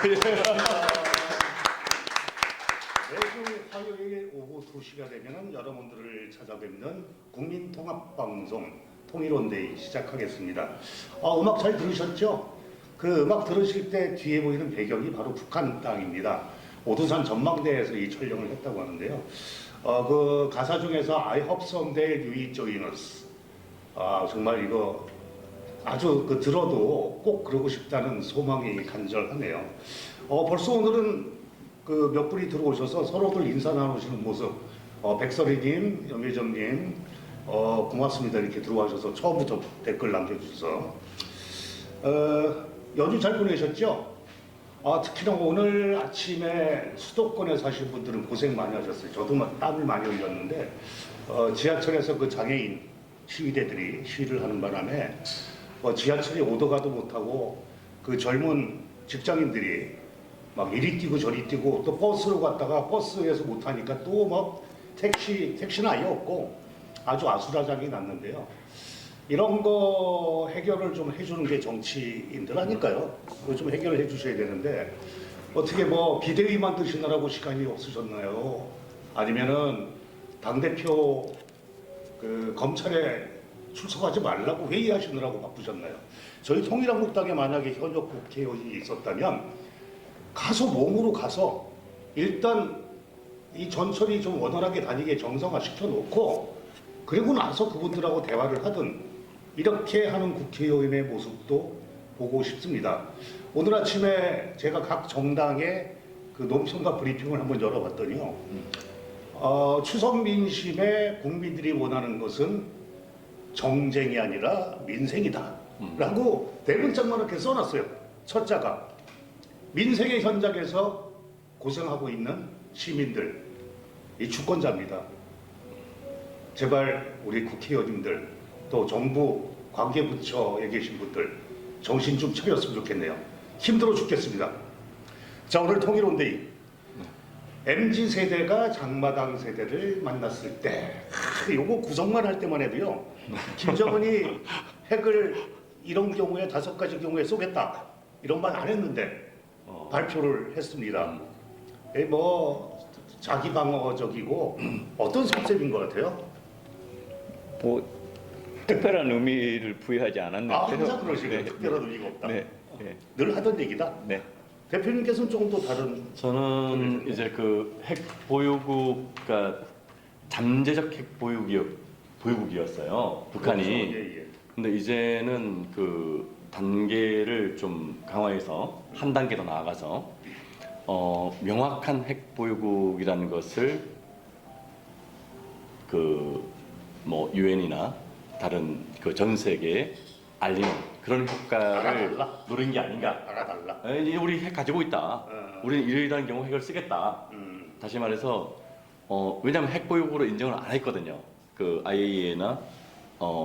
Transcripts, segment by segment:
매주 화요일 오후 2시가 되면 여러분들을 찾아뵙는 국민통합방송 통일원데이 시작하겠습니다. 음악 잘 들으셨죠? 그 음악 들으실 때 뒤에 보이는 배경이 바로 북한 땅입니다. 오두산 전망대에서 이 촬영을 했다고 하는데요. 그 가사 중에서 I hope someday you join us. 정말 이거 아주 들어도 꼭 그러고 싶다는 소망이 간절하네요. 벌써 오늘은 그 몇 분이 들어오셔서 서로들 인사 나누시는 모습, 백설이님, 염혜정님, 고맙습니다 이렇게 들어와셔서 처음부터 댓글 남겨주셔서 연휴 잘 보내셨죠? 특히나 오늘 아침에 수도권에 사신 분들은 고생 많이 하셨어요. 저도 땀을 많이 흘렸는데 지하철에서 그 장애인 시위대들이 시위를 하는 바람에 지하철이 오도 가도 못하고 그 젊은 직장인들이 막 이리 뛰고 저리 뛰고 또 버스로 갔다가 버스에서 못하니까 또 막 택시는 아예 없고 아주 아수라장이 났는데요. 이런 거 해결을 좀 해주는 게 정치인들 아닐까요? 그거 좀 해결을 해주셔야 되는데 어떻게 비대위 만드시느라고 시간이 없으셨나요? 아니면은 당대표 그 검찰에 출석하지 말라고 회의하시느라고 바쁘셨나요? 저희 통일한국당에 만약에 현역 국회의원이 있었다면 몸으로 가서 일단 이 전철이 좀 원활하게 다니게 정상화 시켜놓고 그리고 나서 그분들하고 대화를 하든 이렇게 하는 국회의원의 모습도 보고 싶습니다. 오늘 아침에 제가 각 정당의 그 논평과 브리핑을 한번 열어봤더니요. 추석 민심에 국민들이 원하는 것은 정쟁이 아니라 민생이다 라고 대문짝만 이렇게 써놨어요. 첫 자가 민생의 현장에서 고생하고 있는 시민들, 이 주권자입니다. 제발 우리 국회의원님들 또 정부 관계부처에 계신 분들 정신 좀 차렸으면 좋겠네요. 힘들어 죽겠습니다. 자, 오늘 통일원데이 MZ세대가 장마당 세대를 만났을 때 요거 구성만 할 때만 해도요. 김정은이 핵을 이런 경우에 5가지 경우에 쏘겠다 이런 말 안 했는데 발표를 했습니다. 자기 방어적이고 어떤 컨셉인 것 같아요? 특별한 의미를 부여하지 않았는데요. 항상 그러시고요. 네, 특별한 의미가 없다. 네, 네. 늘 하던 얘기다. 네. 대표님께서는 조금 또 다른. 저는 이제 그 핵 보유국, 그러니까 잠재적 핵 보유국이었어요. 북한이. 그렇죠. 예, 예. 근데 이제는 그 단계를 좀 강화해서 한 단계 더 나아가서 명확한 핵 보유국이라는 것을 유엔이나 다른 그 전 세계에 알리는 그런 효과를 알아달라? 노린 게 아닌가. 알아달라. 이제 우리 핵 가지고 있다. 우리는 이러이러한 경우 핵을 쓰겠다. 다시 말해서 왜냐하면 핵 보유국으로 인정을 안 했거든요. 그 IAEA나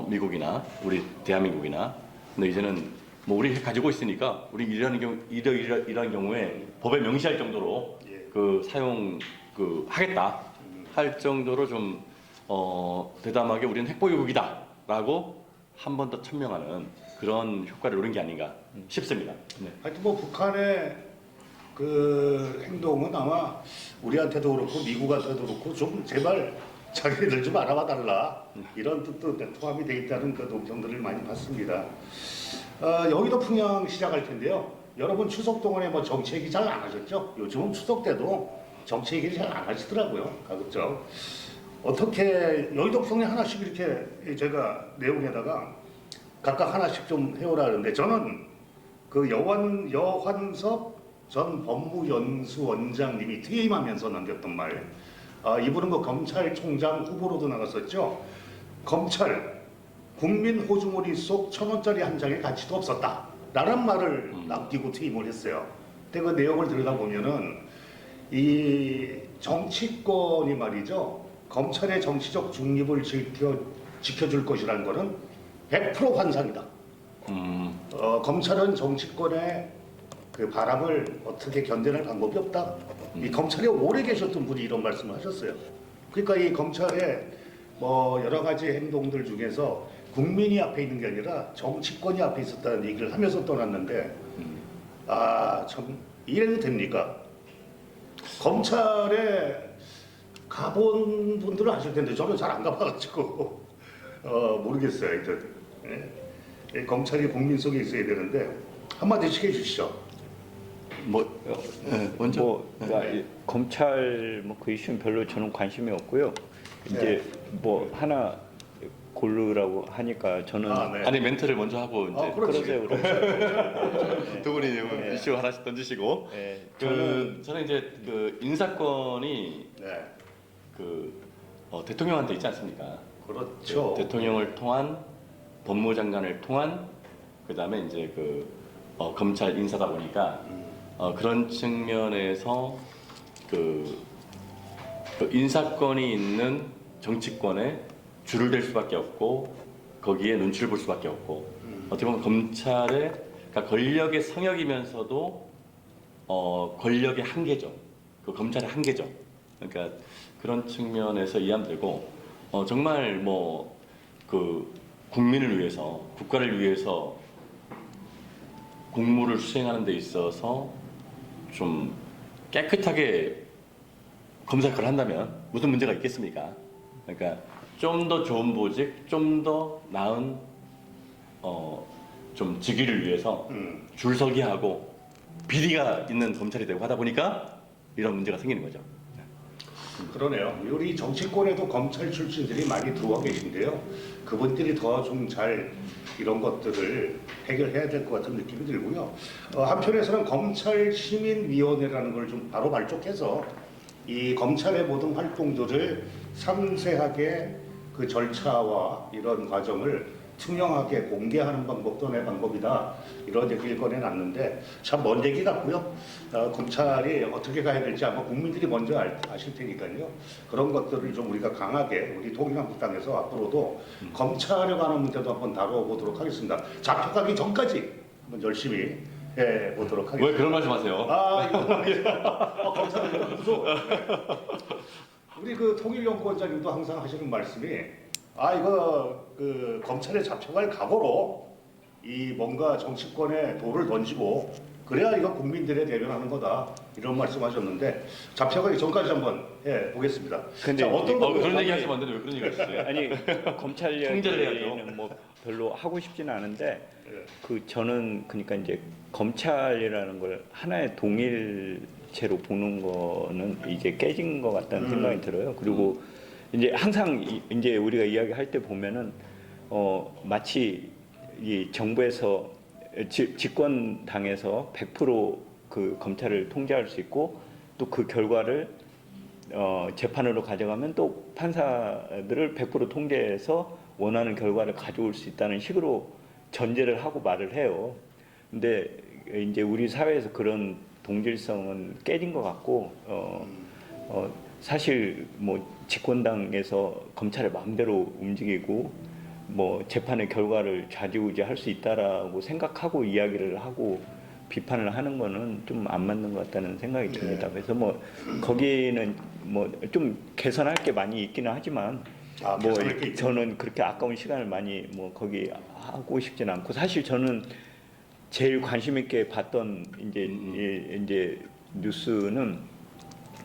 미국이나 우리 대한민국이나. 근데 이제는 우리 핵 가지고 있으니까 우리 이러이러한 경우에 법에 명시할 정도로 그 사용 하겠다 할 정도로 좀 대담하게 우리는 핵 보유국이다라고 한 번 더 천명하는 그런 효과를 노린 게 아닌가 싶습니다. 네. 하여튼 북한의 그 행동은 아마 우리한테도 그렇고 미국한테도 그렇고 좀 제발 자기들 좀 알아봐 달라 이런 뜻도 포함이 돼 있다는 그 논평들을 많이 봤습니다. 여의도 풍양 시작할 텐데요. 여러분 추석 동안에 정치 얘기 잘 안 하셨죠? 요즘은 추석 때도 정치 얘기를 잘 안 하시더라고요. 가급적. 어떻게 여의도 풍양 하나씩 이렇게 제가 내용에다가 각각 하나씩 좀 해오라 하는데 저는 그 여환섭 전 법무연수원장님이 퇴임하면서 남겼던 말, 이분은 그 검찰총장 후보로도 나갔었죠. 검찰 국민 호주머니 속 1,000원짜리 한 장의 가치도 없었다 라는 말을 남기고 퇴임을 했어요. 근데 그 내용을 들여다보면은 이 정치권이 말이죠, 검찰의 정치적 중립을 지켜줄 것이라는 거는 100% 환상이다. 검찰은 정치권의 그 바람을 어떻게 견뎌낼 방법이 없다. 이 검찰에 오래 계셨던 분이 이런 말씀을 하셨어요. 그러니까 이 검찰의 여러 가지 행동들 중에서 국민이 앞에 있는 게 아니라 정치권이 앞에 있었다는 얘기를 하면서 떠났는데 참 이래도 됩니까? 검찰에 가본 분들은 아실 텐데 저는 잘 안 가봐가지고 모르겠어요. 하여튼 검찰이 국민 속에 있어야 되는데 한마디씩 해주시죠. 먼저. 그러니까 이 검찰 뭐 그 이슈는 별로 저는 관심이 없고요. 이제 뭐 하나 고르라고 하니까 저는 네. 아니 멘트를 먼저 하고 이제 그렇지. 그러세요. 두 분이 이슈 하나씩 던지시고. 네, 저는 이제 그 인사권이 네, 대통령한테 있지 않습니까? 그렇죠. 대통령을 통한 법무장관을 통한 그다음에 이제 검찰 인사다 보니까 그런 측면에서 그 인사권이 있는 정치권에 줄을 댈 수밖에 없고 거기에 눈치를 볼 수밖에 없고 어떻게 보면 검찰의 그러니까 권력의 성역이면서도 권력의 한계죠. 그 검찰의 한계죠. 그러니까 그런 측면에서 이해하면 되고 정말 뭐 그 국민을 위해서 국가를 위해서 공무를 수행하는 데 있어서 좀 깨끗하게 검사 역할을 한다면 무슨 문제가 있겠습니까? 그러니까 좀 더 좋은 보직, 좀 더 나은 좀 직위를 위해서 줄서기하고 비리가 있는 검찰이 되고 하다 보니까 이런 문제가 생기는 거죠. 그러네요. 우리 정치권에도 검찰 출신들이 많이 들어와 계신데요. 그분들이 더 좀 잘 이런 것들을 해결해야 될 것 같은 느낌이 들고요. 한편에서는 검찰시민위원회라는 걸 좀 바로 발족해서 이 검찰의 모든 활동들을 상세하게 그 절차와 이런 과정을 투명하게 공개하는 방법도 내 방법이다. 이런 얘기를 꺼내놨는데 참 먼 얘기 같고요. 검찰이 어떻게 가야 될지 아마 국민들이 먼저 아실 테니까요. 그런 것들을 좀 우리가 강하게 우리 통일한국당에서 앞으로도 검찰에 관한 문제도 한번 다뤄보도록 하겠습니다. 잡혀가기 전까지 한번 열심히 해보도록 하겠습니다. 왜 그런 말씀하세요? 이거 검찰은 무서워. 우리 그 통일연구원장님도 항상 하시는 말씀이 이거 그 검찰에 잡혀갈 각오로 이 뭔가 정치권에 돌을 던지고 그래야 이거 국민들의 대변하는 거다 이런 말씀하셨는데 잡혀가기 전까지 한번 보겠습니다. 근데 자, 어떤 거 그런 얘기 하시면 안 되는데 왜 그런 얘기 하시죠? 아니 검찰 통제를 이야기는 뭐 별로 하고 싶지는 않은데 예. 저는 그러니까 이제 검찰이라는 걸 하나의 동일체로 보는 거는 이제 깨진 것 같다는 생각이 들어요. 그리고 이제 항상 이제 우리가 이야기할 때 보면은 마치 이 정부에서 집권 당에서 100% 검찰을 통제할 수 있고 또 그 결과를 재판으로 가져가면 또 판사들을 100% 통제해서 원하는 결과를 가져올 수 있다는 식으로 전제를 하고 말을 해요. 근데 이제 우리 사회에서 그런 동질성은 깨진 것 같고 사실 뭐 집권당에서 검찰의 마음대로 움직이고 뭐 재판의 결과를 좌지우지할 수 있다라고 생각하고 이야기를 하고 비판을 하는 거는 좀 안 맞는 것 같다는 생각이 듭니다. 그래서 뭐 거기는 뭐 좀 개선할 게 많이 있기는 하지만 뭐 개선할 게 있죠. 저는 그렇게 아까운 시간을 많이 뭐 거기 하고 싶지는 않고 사실 저는 제일 관심 있게 봤던 이제 뉴스는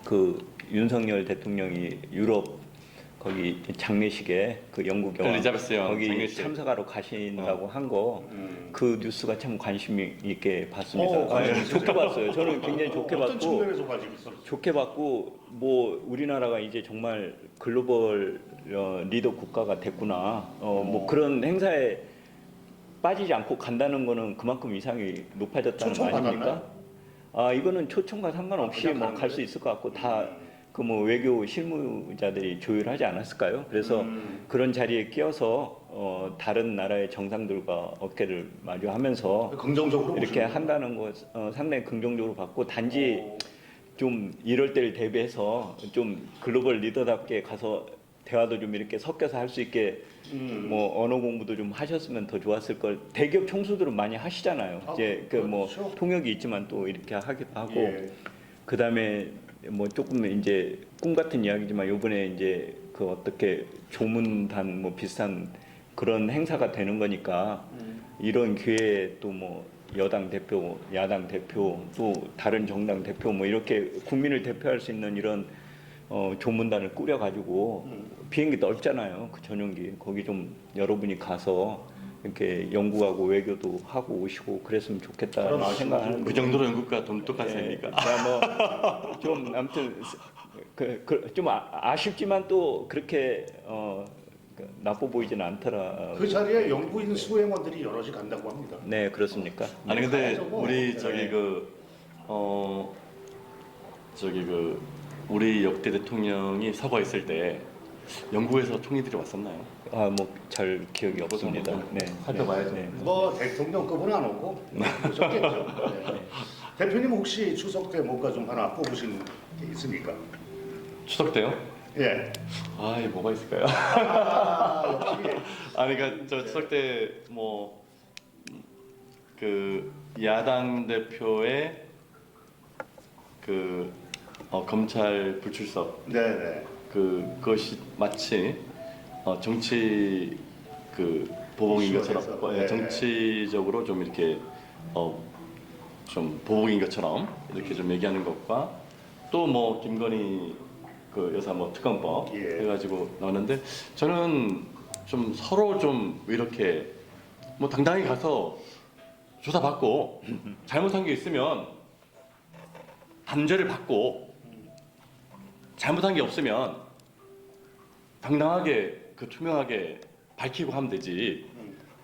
그 윤석열 대통령이 유럽 거기 장례식에 그 영국 여왕 엘리자베스 여왕 거기 장례식. 참석하러 가신다고 한 거 그 뉴스가 참 관심 있게 봤습니다. 관심 있으세요? 좋게 봤어요. 저는 굉장히 좋게 어떤 봤고 측면에서 관심 있었어요? 좋게 봤고 뭐 우리나라가 이제 정말 글로벌 리더 국가가 됐구나. 뭐 그런 행사에 빠지지 않고 간다는 거는 그만큼 이상이 높아졌다는 거 초청 아닙니까? 이거는 초청과 상관없이 그냥 뭐 가는 갈 수 있을 것 같고 다 그 뭐 외교 실무자들이 조율하지 않았을까요? 그래서 그런 자리에 끼어서 다른 나라의 정상들과 어깨를 마주하면서 긍정적으로 이렇게 보시는 한다는 거 상당히 긍정적으로 봤고 단지 좀 이럴 때를 대비해서 좀 글로벌 리더답게 가서 대화도 좀 이렇게 섞여서 할 수 있게 뭐 언어 공부도 좀 하셨으면 더 좋았을 걸. 대기업 총수들은 많이 하시잖아요. 이제 그 뭐 그렇죠. 통역이 있지만 또 이렇게 하기도 하고 예. 그다음에 뭐 조금 이제 꿈 같은 이야기지만 요번에 이제 그 어떻게 조문단 뭐 비슷한 그런 행사가 되는 거니까 이런 기회에 또 뭐 여당 대표, 야당 대표, 또 다른 정당 대표 뭐 이렇게 국민을 대표할 수 있는 이런 조문단을 꾸려가지고 비행기 넓잖아요. 그 전용기 거기 좀 여러분이 가서 이렇게 연구하고 외교도 하고 오시고 그랬으면 좋겠다는 그럼 생각하는. 그 정도로 영국과 돈 똑같습니까? 뭐좀 아무튼 좀 아쉽지만 또 그렇게 나빠 보이지는 않더라. 그 자리에 영부인 수행원들이 여럿이 간다고 합니다. 네, 그렇습니까? 아니 근데 가야죠, 뭐. 우리 네. 우리 역대 대통령이 서거했을 때 영국에서 총리들이 왔었나요? 뭐 잘 기억이 없습니다. 네, 살펴봐야죠. 네. 뭐 대통령급은 안 오고 오셨겠죠. 네. 대표님 혹시 추석 때 뭔가 좀 하나 뽑으신 게 있습니까? 추석 때요? 예. 아, 이게 뭐가 있을까요? 역시 아니 그러니까 저 추석 때 뭐 그 야당 대표의 그 검찰 불출석 네네. 그것이 마치 정치 그 보복인 것처럼 시원해서. 네. 정치적으로 좀 이렇게 좀 보복인 것처럼 이렇게 좀 얘기하는 것과 또 뭐 김건희 그 여사 뭐 특검법 예. 해가지고 나왔는데 저는 좀 서로 좀 이렇게 뭐 당당히 가서 조사받고 잘못한 게 있으면 단죄를 받고 잘못한 게 없으면 당당하게 그 투명하게 밝히고 하면 되지.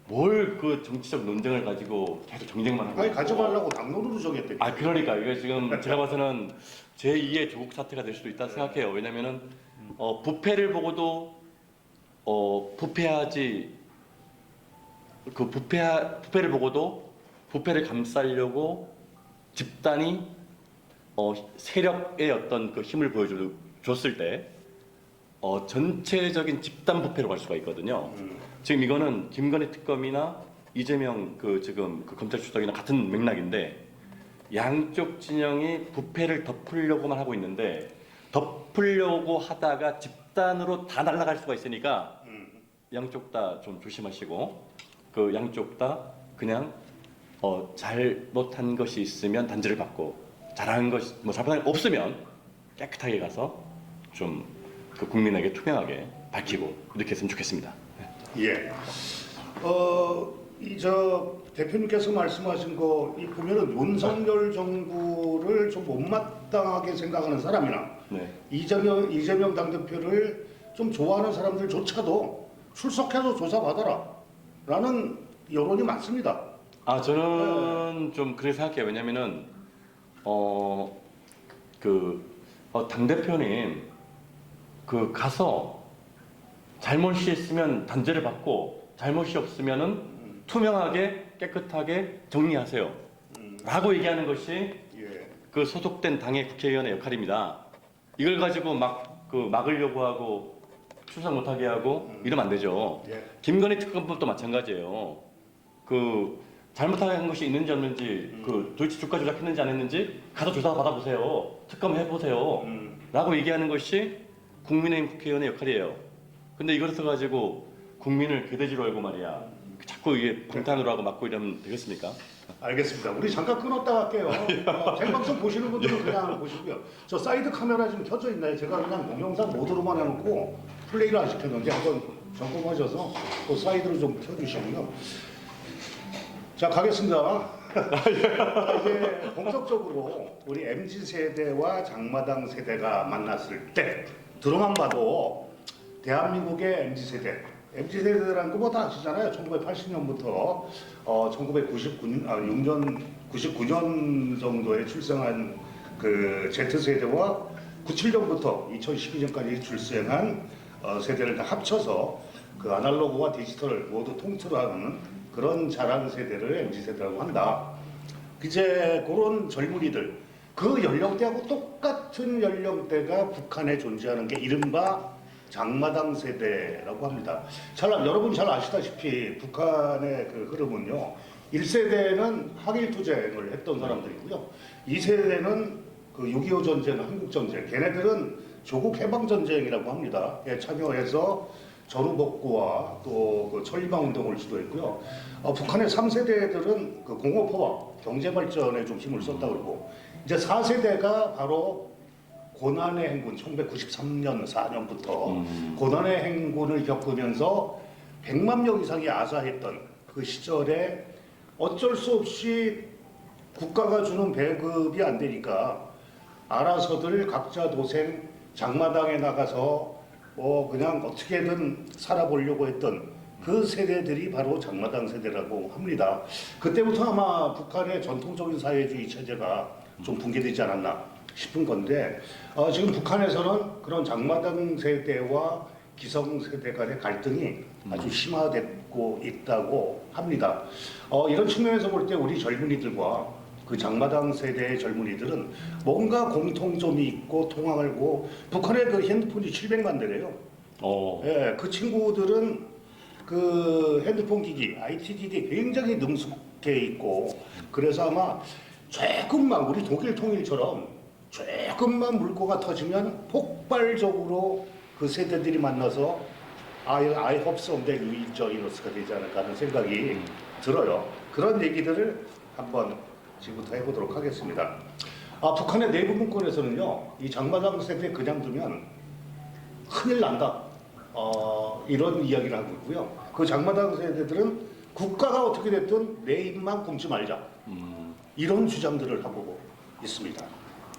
뭘 그 정치적 논쟁을 가지고 계속 정쟁만 하고. 아니 있고. 가져가려고 당론으로 정했대. 아 그러니까 이거 지금 제가 봐서는 제2의 조국 사태가 될 수도 있다 생각해요. 왜냐면은 부패를 보고도 부패하지 그 부패를 보고도 부패를 감싸려고 집단이 세력의 어떤 그 힘을 보여줬을 때 전체적인 집단 부패로 갈 수가 있거든요. 지금 이거는 김건희 특검이나 이재명 지금 그 검찰 출석이나 같은 맥락인데 양쪽 진영이 부패를 덮으려고만 하고 있는데 덮으려고 하다가 집단으로 다 날아갈 수가 있으니까 양쪽 다 좀 조심하시고 그 양쪽 다 그냥 잘못한 것이 있으면 단죄를 받고 잘한 것이 뭐 잘못한 게 없으면 깨끗하게 가서 좀 그 국민에게 투명하게 밝히고 이렇게 했으면 좋겠습니다. 예. 대표님께서 말씀하신 거 이 보면은 윤석열 정부를 좀 못마땅하게 생각하는 사람이나 네. 이재명 당대표를 좀 좋아하는 사람들조차도 출석해서 조사받아라라는 여론이 많습니다. 아 저는 좀 그렇게 생각해요. 왜냐면은 당 대표님 가서 잘못이 있으면 단죄를 받고 잘못이 없으면은 투명하게 깨끗하게 정리하세요. 라고 얘기하는 것이 예. 그 소속된 당의 국회의원의 역할입니다. 이걸 가지고 막으려고 하고 출석 못하게 하고 이러면 안 되죠. 예. 김건희 특검법도 마찬가지예요. 잘못한 것이 있는지 없는지 도대체 주가 조작했는지 안 했는지 가서 조사 받아보세요. 특검 해보세요. 라고 얘기하는 것이 국민의힘 국회의원의 역할이에요. 근데 이걸 써가지고 국민을 개돼지로 알고 말이야. 자꾸 이게 방탄으로 하고 막고 이러면 되겠습니까? 알겠습니다. 우리 잠깐 끊었다 갈게요. 생방송 보시는 분들은 그냥 보시고요. 저 사이드 카메라 지금 켜져 있나요? 제가 그냥 동영상 모드로만 해놓고 플레이를 안 시켰는데 한번 점검하셔서 또 사이드로 좀 켜주시고요. 자 가겠습니다. 자, 이제 본격적으로 우리 MZ 세대와 장마당 세대가 만났을 때 들어만 봐도 대한민국의 MZ 세대. MZ 세대라는 거 뭐 다 아시잖아요. 1980년부터 1999년 정도에 출생한 그 Z 세대와 97년부터 2012년까지 출생한 세대를 다 합쳐서 그 아날로그와 디지털을 모두 통틀어하는 그런 자란 세대를 MZ 세대라고 한다. 이제 그런 젊은이들 그 연령대하고 똑같은 연령대가 북한에 존재하는 게 이른바 장마당 세대라고 합니다. 여러분 잘 아시다시피 북한의 그 흐름은요. 1세대는 항일 투쟁을 했던 사람들이고요. 2세대는 그 6.25 전쟁, 한국 전쟁. 걔네들은 조국 해방 전쟁이라고 합니다. 예, 참여해서 전후복구와 또그 천리방 운동을 주도했고요. 북한의 3세대들은 그 공업화와 경제발전에 좀 힘을 썼다 그러고 이제 4세대가 바로 고난의 행군 1993년 4년부터 고난의 행군을 겪으면서 100만 명 이상이 아사했던 그 시절에 어쩔 수 없이 국가가 주는 배급이 안 되니까 알아서들 각자 도생 장마당에 나가서 그냥 어떻게든 살아보려고 했던 그 세대들이 바로 장마당 세대라고 합니다. 그때부터 아마 북한의 전통적인 사회주의 체제가 좀 붕괴되지 않았나 싶은 건데 지금 북한에서는 그런 장마당 세대와 기성 세대 간의 갈등이 아주 심화되고 있다고 합니다. 이런 측면에서 볼 때 우리 젊은이들과 그 장마당 세대의 젊은이들은 뭔가 공통점이 있고 통하고 북한의 그 핸드폰이 700만 대래요. 예, 그 친구들은 그 핸드폰 기기, IT 기기에 굉장히 능숙해 있고 그래서 아마 조금만 우리 독일 통일처럼 조금만 물꼬가 터지면 폭발적으로 그 세대들이 만나서 I hope someday we join us가 되지 않을까 하는 생각이 들어요. 그런 얘기들을 한번 지금부터 해보도록 하겠습니다. 북한의 내부 문건에서는요, 이 장마당 세대 그냥 두면 큰일 난다. 이런 이야기를 하고 있고요. 그 장마당 세대들은 국가가 어떻게 됐든 내 입만 굶지 말자. 이런 주장들을 하고 있습니다.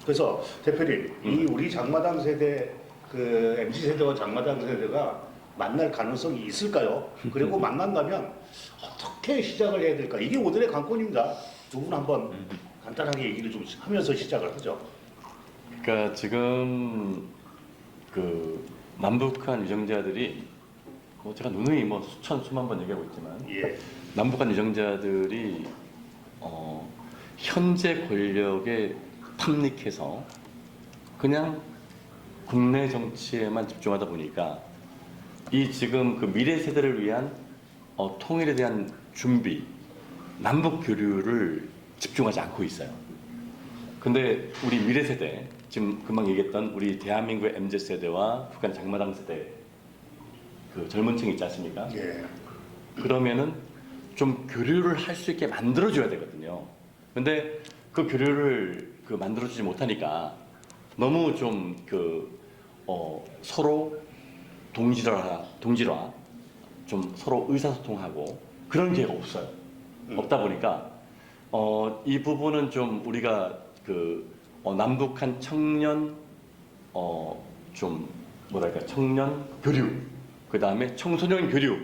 그래서 대표님, 이 우리 장마당 세대, 그 MZ 세대와 장마당 세대가 만날 가능성이 있을까요? 그리고 만난다면 어떻게 시작을 해야 될까? 이게 오늘의 관건입니다. 두 분 한번 간단하게 얘기를 좀 하면서 시작을 하죠. 그러니까 지금 그 남북한 위정자들이 제가 누누이 수천 수만 번 얘기하고 있지만 예. 남북한 위정자들이 현재 권력에 탐닉해서 그냥 국내 정치에만 집중하다 보니까 이 지금 그 미래 세대를 위한 통일에 대한 준비, 남북 교류를 집중하지 않고 있어요. 근데 우리 미래 세대, 지금 금방 얘기했던 우리 대한민국의 MZ 세대와 북한 장마당 세대 그 젊은 층이 있지 않습니까? 예. 그러면은 좀 교류를 할 수 있게 만들어줘야 되거든요. 근데 그 교류를 만들어주지 못하니까 너무 좀 서로 동질화, 좀 서로 의사소통하고 그런 기회가 없어요. 없다 보니까 이 부분은 좀 우리가 남북한 청년 좀 뭐랄까 청년 교류, 그 다음에 청소년 교류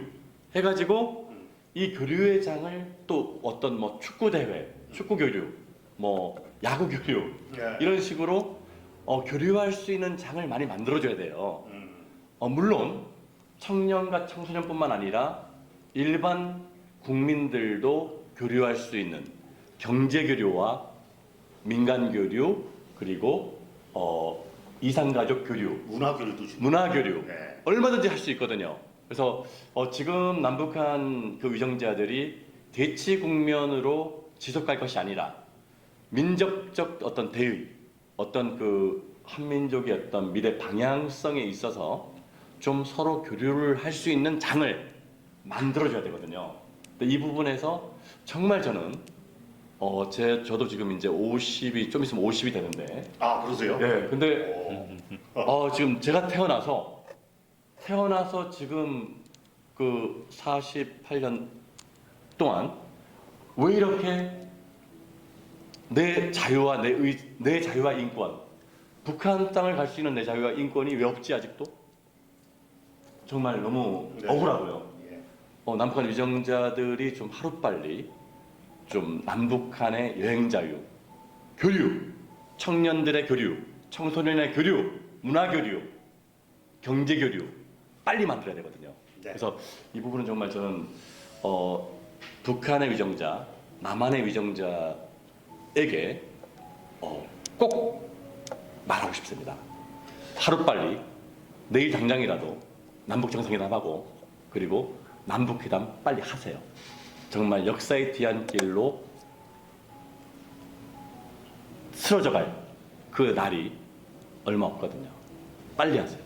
해가지고 이 교류의 장을 또 어떤 축구 대회, 축구 교류, 야구 교류 예. 이런 식으로 교류할 수 있는 장을 많이 만들어줘야 돼요. 물론 청년과 청소년뿐만 아니라 일반 국민들도 교류할 수 있는 경제 교류와 민간 교류 그리고 이산가족 교류, 문화 교류도 중. 문화 교류 네. 얼마든지 할 수 있거든요. 그래서 지금 남북한 그 위정자들이 대치 국면으로 지속할 것이 아니라 민족적 어떤 대의, 어떤 그 한민족의 어떤 미래 방향성에 있어서 좀 서로 교류를 할 수 있는 장을 만들어줘야 되거든요. 근데 이 부분에서 정말 저는 저도 지금 이제 50이 좀 있으면 50이 되는데. 그러세요? 네. 근데 지금 제가 태어나서 지금 그 48년 동안 왜 이렇게 내 자유와 내 자유와 인권, 북한 땅을 갈 수 있는 내 자유와 인권이 왜 없지 아직도? 정말 너무 네. 억울하고요. 예. 남북한 위정자들이 좀 하루빨리 좀 남북한의 여행 자유, 교류, 청년들의 교류, 청소년의 교류, 문화 교류, 경제 교류 빨리 만들어야 되거든요. 네. 그래서 이 부분은 정말 저는 북한의 위정자, 남한의 위정자에게 꼭 말하고 싶습니다. 하루빨리 내일 당장이라도 남북 정상회담하고 그리고 남북회담 빨리 하세요. 정말 역사의 뒤안길로 쓰러져갈 그 날이 얼마 없거든요. 빨리 하세요.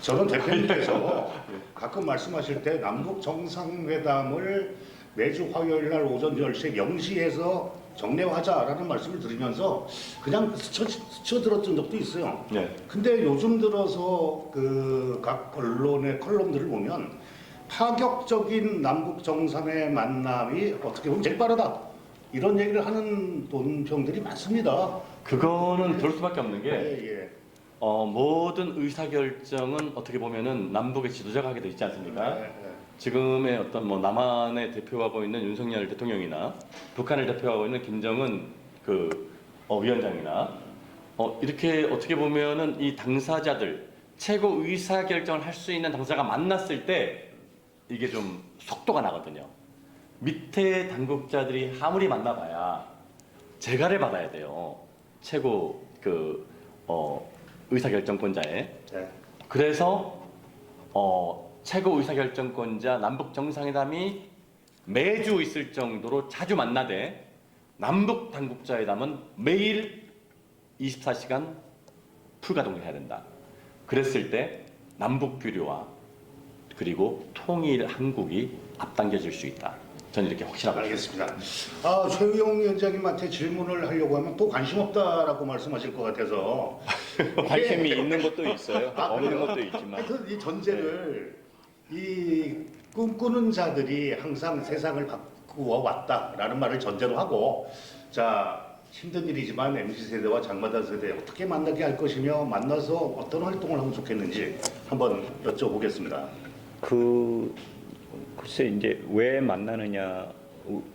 저는 대표님께서 가끔 말씀하실 때 남북 정상회담을 매주 화요일 날 오전 10시에 영시에서 정례하자라는 말씀을 드리면서 그냥 스쳐들었던 적도 있어요. 네. 근데 요즘 들어서 그 각 언론의 컬럼들을 보면 파격적인 남북 정상의 만남이 어떻게 보면 제일 빠르다. 이런 얘기를 하는 논평들이 많습니다. 그거는 그럴 수밖에 없는 게 예. 모든 의사결정은 어떻게 보면은 남북의 지도자가 하게 돼 있지 않습니까? 지금의 어떤 뭐 남한의 대표하고 있는 윤석열 대통령이나 북한을 대표하고 있는 김정은 그 위원장이나 이렇게 어떻게 보면은 이 당사자들 최고 의사 결정을 할 수 있는 당사자가 만났을 때 이게 좀 속도가 나거든요. 밑에 당국자들이 아무리 만나봐야 재가를 받아야 돼요. 최고 그 의사 결정권자에. 네. 그래서 최고 의사결정권자 남북 정상회담이 매주 있을 정도로 자주 만나되 남북 당국자회담은 매일 24시간 풀가동을 해야 된다. 그랬을 때 남북 교류와 그리고 통일 한국이 앞당겨질 수 있다. 저는 이렇게 확신하고 있습니다. 알겠습니다. 최우영 위원장님한테 질문을 하려고 하면 또 관심 없다라고 말씀하실 것 같아서 관심이 있는 것도 있어요. 없는 그래요? 것도 있지만. 하여튼 이 전제를 이 꿈꾸는 자들이 항상 세상을 바꾸어 왔다라는 말을 전제로 하고 자 힘든 일이지만 MZ세대와 장마다 세대 어떻게 만나게 할 것이며 만나서 어떤 활동을 하면 좋겠는지 한번 여쭤보겠습니다. 글쎄 이제 왜 만나느냐,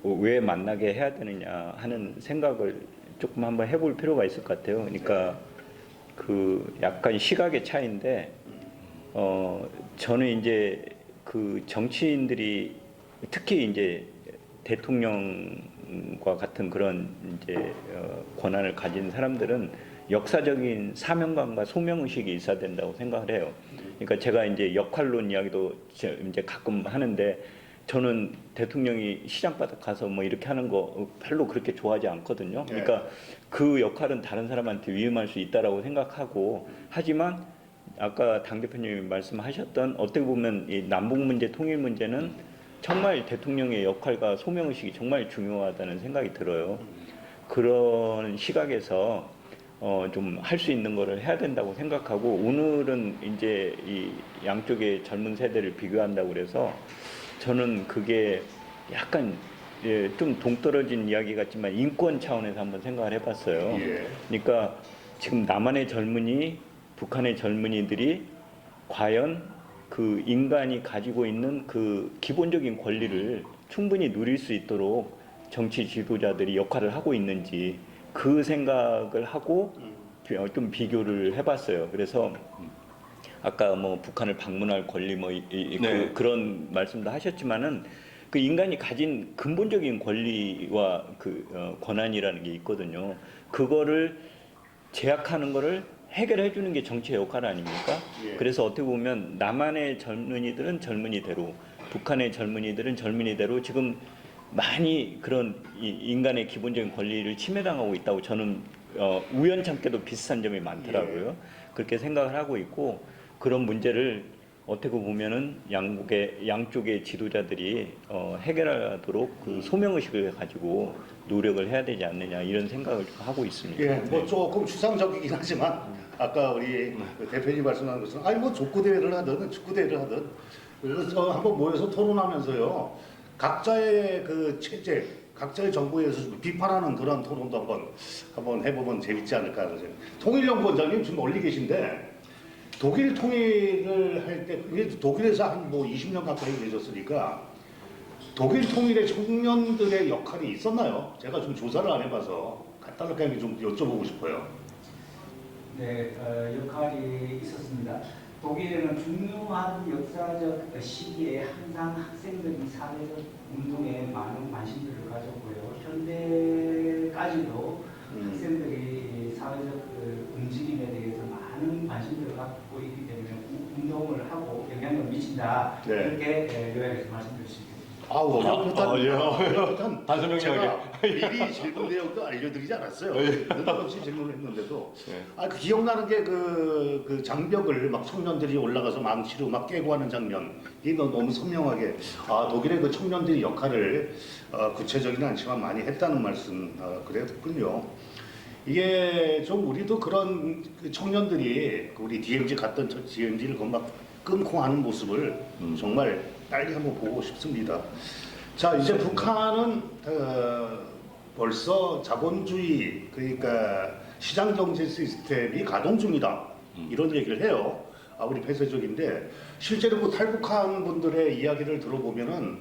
왜 만나게 해야 되느냐 하는 생각을 조금 한번 해볼 필요가 있을 것 같아요. 그러니까 그 약간 시각의 차이인데, 저는 이제 그 정치인들이 특히 이제 대통령과 같은 그런 이제 권한을 가진 사람들은 역사적인 사명감과 소명의식이 있어야 된다고 생각을 해요. 그러니까 제가 이제 역할론 이야기도 이제 가끔 하는데 저는 대통령이 시장바닥 가서 뭐 이렇게 하는 거 별로 그렇게 좋아하지 않거든요. 그러니까 그 역할은 다른 사람한테 위임할 수 있다라고 생각하고 하지만 아까 당 대표님이 말씀하셨던 어떻게 보면 이 남북 문제, 통일 문제는 정말 대통령의 역할과 소명의식이 정말 중요하다는 생각이 들어요. 그런 시각에서 좀 할 수 있는 거를 해야 된다고 생각하고 오늘은 이제 이 양쪽의 젊은 세대를 비교한다고 그래서 저는 그게 약간 좀 동떨어진 이야기 같지만 인권 차원에서 한번 생각을 해봤어요. 그러니까 지금 남한의 젊은이, 북한의 젊은이들이 과연 그 인간이 가지고 있는 그 기본적인 권리를 충분히 누릴 수 있도록 정치 지도자들이 역할을 하고 있는지 그 생각을 하고 좀 비교를 해봤어요. 그래서 아까 뭐 북한을 방문할 권리 뭐 네. 그런 말씀도 하셨지만은 그 인간이 가진 근본적인 권리와 그 권한이라는 게 있거든요. 그거를 제약하는 거를 해결해 주는 게 정치의 역할 아닙니까? 그래서 어떻게 보면 남한의 젊은이들은 젊은이대로, 북한의 젊은이들은 젊은이대로 지금 많이 그런 인간의 기본적인 권리를 침해당하고 있다고 저는 우연찮게도 비슷한 점이 많더라고요. 그렇게 생각을 하고 있고 그런 문제를 어떻게 보면은 양쪽의 지도자들이 해결하도록 그 소명의식을 가지고 노력을 해야 되지 않느냐 이런 생각을 하고 있습니다. 뭐 조금 추상적이긴 하지만 아까 우리 그 대표님 말씀하는 것은 아니 뭐 족구 대회를 하든 축구 대회를 하든 그래서 한번 모여서 토론하면서요 각자의 그 체제, 각자의 정부에 대해서 좀 비판하는 그런 토론도 한번 해보면 재밌지 않을까 하는 생각. 통일연구원장님 지금 멀리 계신데 독일 통일을 할 때 독일에서 한 뭐 20년 가까이 계셨으니까 독일 통일의 청년들의 역할이 있었나요? 제가 좀 조사를 안 해봐서 간단하게 좀 여쭤보고 싶어요. 네, 역할이 있었습니다. 독일에는 중요한 역사적 시기에 항상 학생들이 사회적 운동에 많은 관심들을 가졌고요. 현대까지도 학생들이 사회적 움직임에 대해서 많은 관심들을 갖고 있기 때문에 운동을 하고 영향을 미친다. 네. 이렇게 요약해서 말씀드릴 수 있습니다. 어렵단 단서명령하게. 제가 미리 질문 내용도 알려드리지 않았어요. 느닷없이 질문을 했는데도 그 기억나는 게 그 장벽을 막 청년들이 올라가서 망치로 막 깨고 하는 장면 이 너무 선명하게 독일의 그 청년들이 역할을 구체적이는 않지만 많이 했다는 말씀 그랬군요. 이게 좀 우리도 그런 그 청년들이 우리 DMZ 갔던 DMZ를 막 끊고 하는 모습을 정말 빨리 한번 보고 싶습니다. 자, 이제 북한은 벌써 자본주의 그러니까 시장 경제 시스템이 가동 중이다 이런 얘기를 해요. 우리 폐쇄적인데 실제로 그 탈북한 분들의 이야기를 들어보면은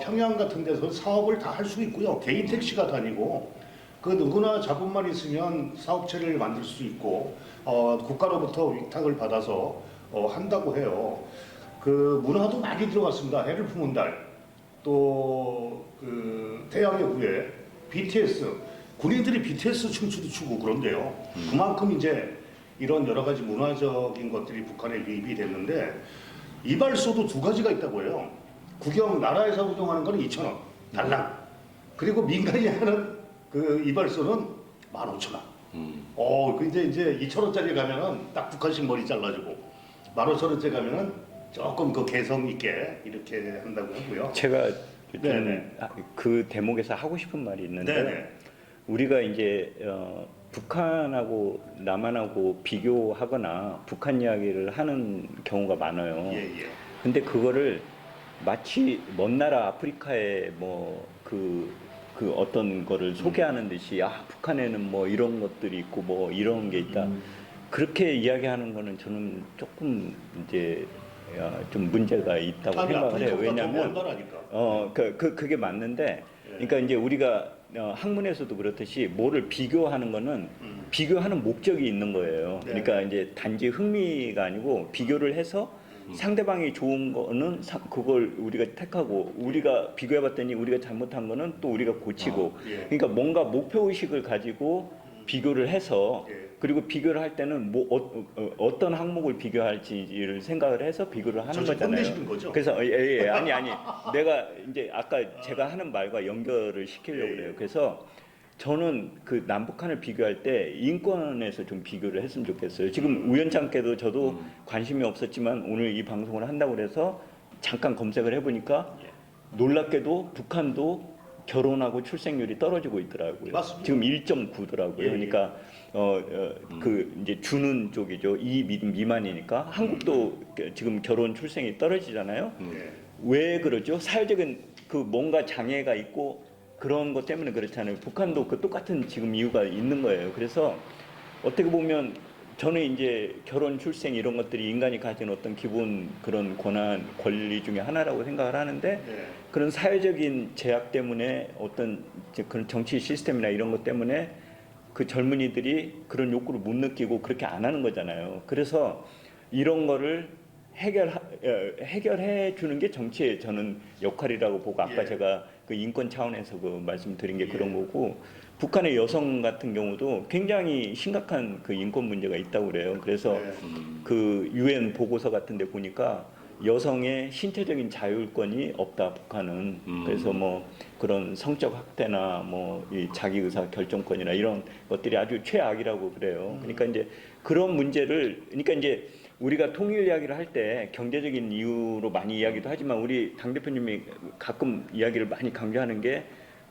평양 같은 데서 사업을 다 할 수 있고요. 개인 택시가 다니고 그 누구나 자본만 있으면 사업체를 만들 수 있고 국가로부터 위탁을 받아서 한다고 해요. 그 문화도 많이 들어갔습니다. 해를 품은 달, 또 그 태양의 후예, BTS 군인들이 BTS 춤추도 추고 그런데요. 그만큼 이제 이런 여러 가지 문화적인 것들이 북한에 유입이 됐는데 이발소도 두 가지가 있다고 해요. 나라에서 구경하는 거는 2,000원 달랑. 그리고 민간이 하는 그 이발소는 15,000원. 근데 이제 2,000원짜리 가면은 딱 북한식 머리 잘라주고 15,000원짜리 가면은 조금 그 개성 있게 이렇게 한다고 하고요. 제가 네네. 그 대목에서 하고 싶은 말이 있는데 네네. 우리가 이제 북한하고 남한하고 비교하거나 북한 이야기를 하는 경우가 많아요. 예. 근데 그거를 마치 먼 나라 아프리카의 뭐 그 어떤 거를 소개하는 듯이 북한에는 뭐 이런 것들이 있고 뭐 이런 게 있다. 그렇게 이야기하는 거는 저는 조금 이제 좀 문제가 있다고 생각을 해요. 왜냐하면 그게 맞는데, 그러니까 이제 우리가 학문에서도 그렇듯이 뭐를 비교하는 거는 비교하는 목적이 있는 거예요. 네. 그러니까 이제 단지 흥미가 아니고 비교를 해서 상대방이 좋은 거는 그걸 우리가 택하고 우리가 비교해봤더니 우리가 잘못한 거는 또 우리가 고치고 예. 그러니까 뭔가 목표 의식을 가지고 비교를 해서 예. 그리고 비교를 할 때는 뭐 어떤 항목을 비교할지를 생각을 해서 비교를 하는 저 거잖아요. 혼내시는 거죠? 그래서 아니 내가 이제 아까 제가 하는 말과 연결을 시키려고 예. 그래요. 그래서 저는 그 남북한을 비교할 때 인권에서 좀 비교를 했으면 좋겠어요. 지금 우연찮게도 저도 관심이 없었지만 오늘 이 방송을 한다고 그래서 잠깐 검색을 해보니까 놀랍게도 북한도 결혼하고 출생률이 떨어지고 있더라고요. 맞습니다. 지금 1.9더라고요. 예. 그러니까 그 이제 주는 쪽이죠. 미만이니까 한국도 지금 결혼 출생이 떨어지잖아요. 예. 왜 그러죠? 사회적인 그 뭔가 장애가 있고 그런 것 때문에 그렇잖아요. 북한도 그 똑같은 지금 이유가 있는 거예요. 그래서 어떻게 보면 저는 이제 결혼, 출생 이런 것들이 인간이 가진 어떤 기본 그런 권리 중에 하나라고 생각을 하는데 그런 사회적인 제약 때문에 어떤 이제 그런 정치 시스템이나 이런 것 때문에 그 젊은이들이 그런 욕구를 못 느끼고 그렇게 안 하는 거잖아요. 그래서 이런 거를 해결해 주는 게 정치의 저는 역할이라고 보고 아까 제가 그 인권 차원에서 그 말씀드린 게 그런 거고 북한의 여성 같은 경우도 굉장히 심각한 그 인권 문제가 있다고 그래요. 그래서 그 UN 보고서 같은 데 보니까 여성의 신체적인 자율권이 없다 북한은. 그래서 뭐 그런 성적 학대나 뭐 이 자기 의사 결정권이나 이런 것들이 아주 최악이라고 그래요. 그러니까 이제 그런 문제를 그러니까 이제 우리가 통일 이야기를 할 때 경제적인 이유로 많이 이야기도 하지만 우리 당 대표님이 가끔 이야기를 많이 강조하는 게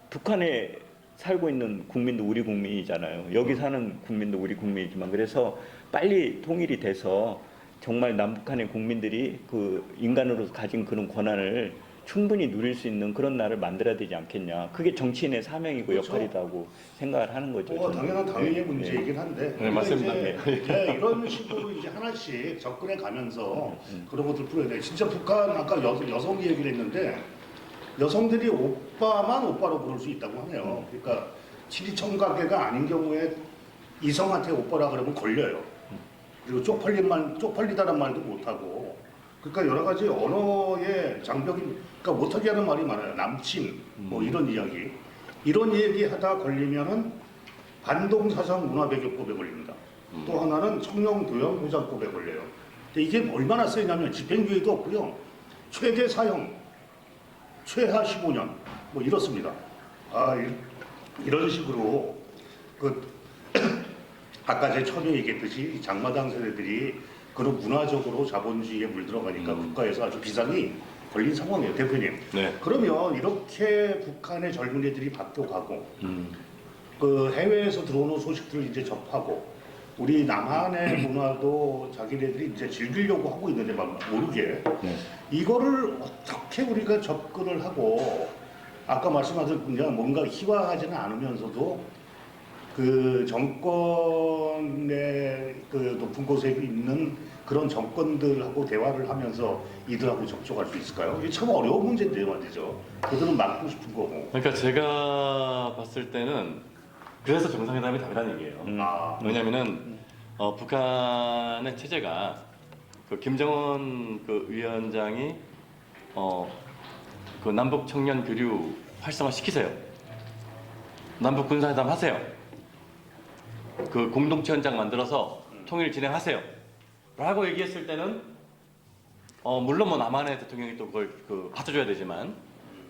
북한에 살고 있는 국민도 우리 국민이잖아요. 여기 사는 국민도 우리 국민이지만 그래서 빨리 통일이 돼서 정말 남북한의 국민들이 그 인간으로서 가진 그런 권한을 충분히 누릴 수 있는 그런 나라를 만들어야 되지 않겠냐. 그게 정치인의 사명이고 그렇죠. 역할이라고 생각을 하는 거죠. 저는. 당연히 문제이긴 한데 맞습니다. 이제 이런 식으로 이제 하나씩 접근해 가면서 그런 것들 풀어야 돼. 진짜 북한 아까 여성 얘기를 했는데 여성들이 오빠만 오빠로 부를 수 있다고 하네요. 그러니까 친이청가계가 아닌 경우에 이성한테 오빠라 그러면 걸려요. 그리고 쪽팔리다는 말도 못하고. 그러니까 여러 가지 언어의 장벽이 그러니까 못하게 하는 말이 많아요. 남친 뭐 이런 이야기. 이런 얘기 하다 걸리면은 반동사상 문화배교법에 걸립니다. 또 하나는 청렴도양보장법에 걸려요. 근데 이게 얼마나 세냐면 집행유예도 없고요. 최대 사형 최하 15년 뭐 이렇습니다. 이런 식으로 그 아까 제 처음에 얘기했듯이 이 장마당 세대들이 그런 문화적으로 자본주의에 물들어가니까 국가에서 아주 비상이 걸린 상황이에요, 대표님. 네. 그러면 이렇게 북한의 젊은이들이 바뀌어가고 그 해외에서 들어오는 소식들을 이제 접하고 우리 남한의 문화도 자기네들이 이제 즐기려고 하고 있는데 막 모르게 네. 이거를 어떻게 우리가 접근을 하고 아까 말씀하신 그냥 뭔가 희화하지는 않으면서도 그 정권의 그 높은 곳에 있는 그런 정권들하고 대화를 하면서 이들하고 접촉할 수 있을까요? 이게 참 어려운 문제인데요, 말이죠. 그들은 맡고 싶은 거고. 그러니까 제가 봤을 때는 그래서 정상회담이 답이라는 얘기예요. 왜냐면은 북한의 체제가 그 김정은 그 위원장이 그 남북 청년 교류 활성화 시키세요. 남북 군사회담 하세요. 그 공동체 현장 만들어서 통일 진행하세요. 라고 얘기했을 때는 물론 뭐 남한의 대통령이 또 그걸 그 받쳐줘야 되지만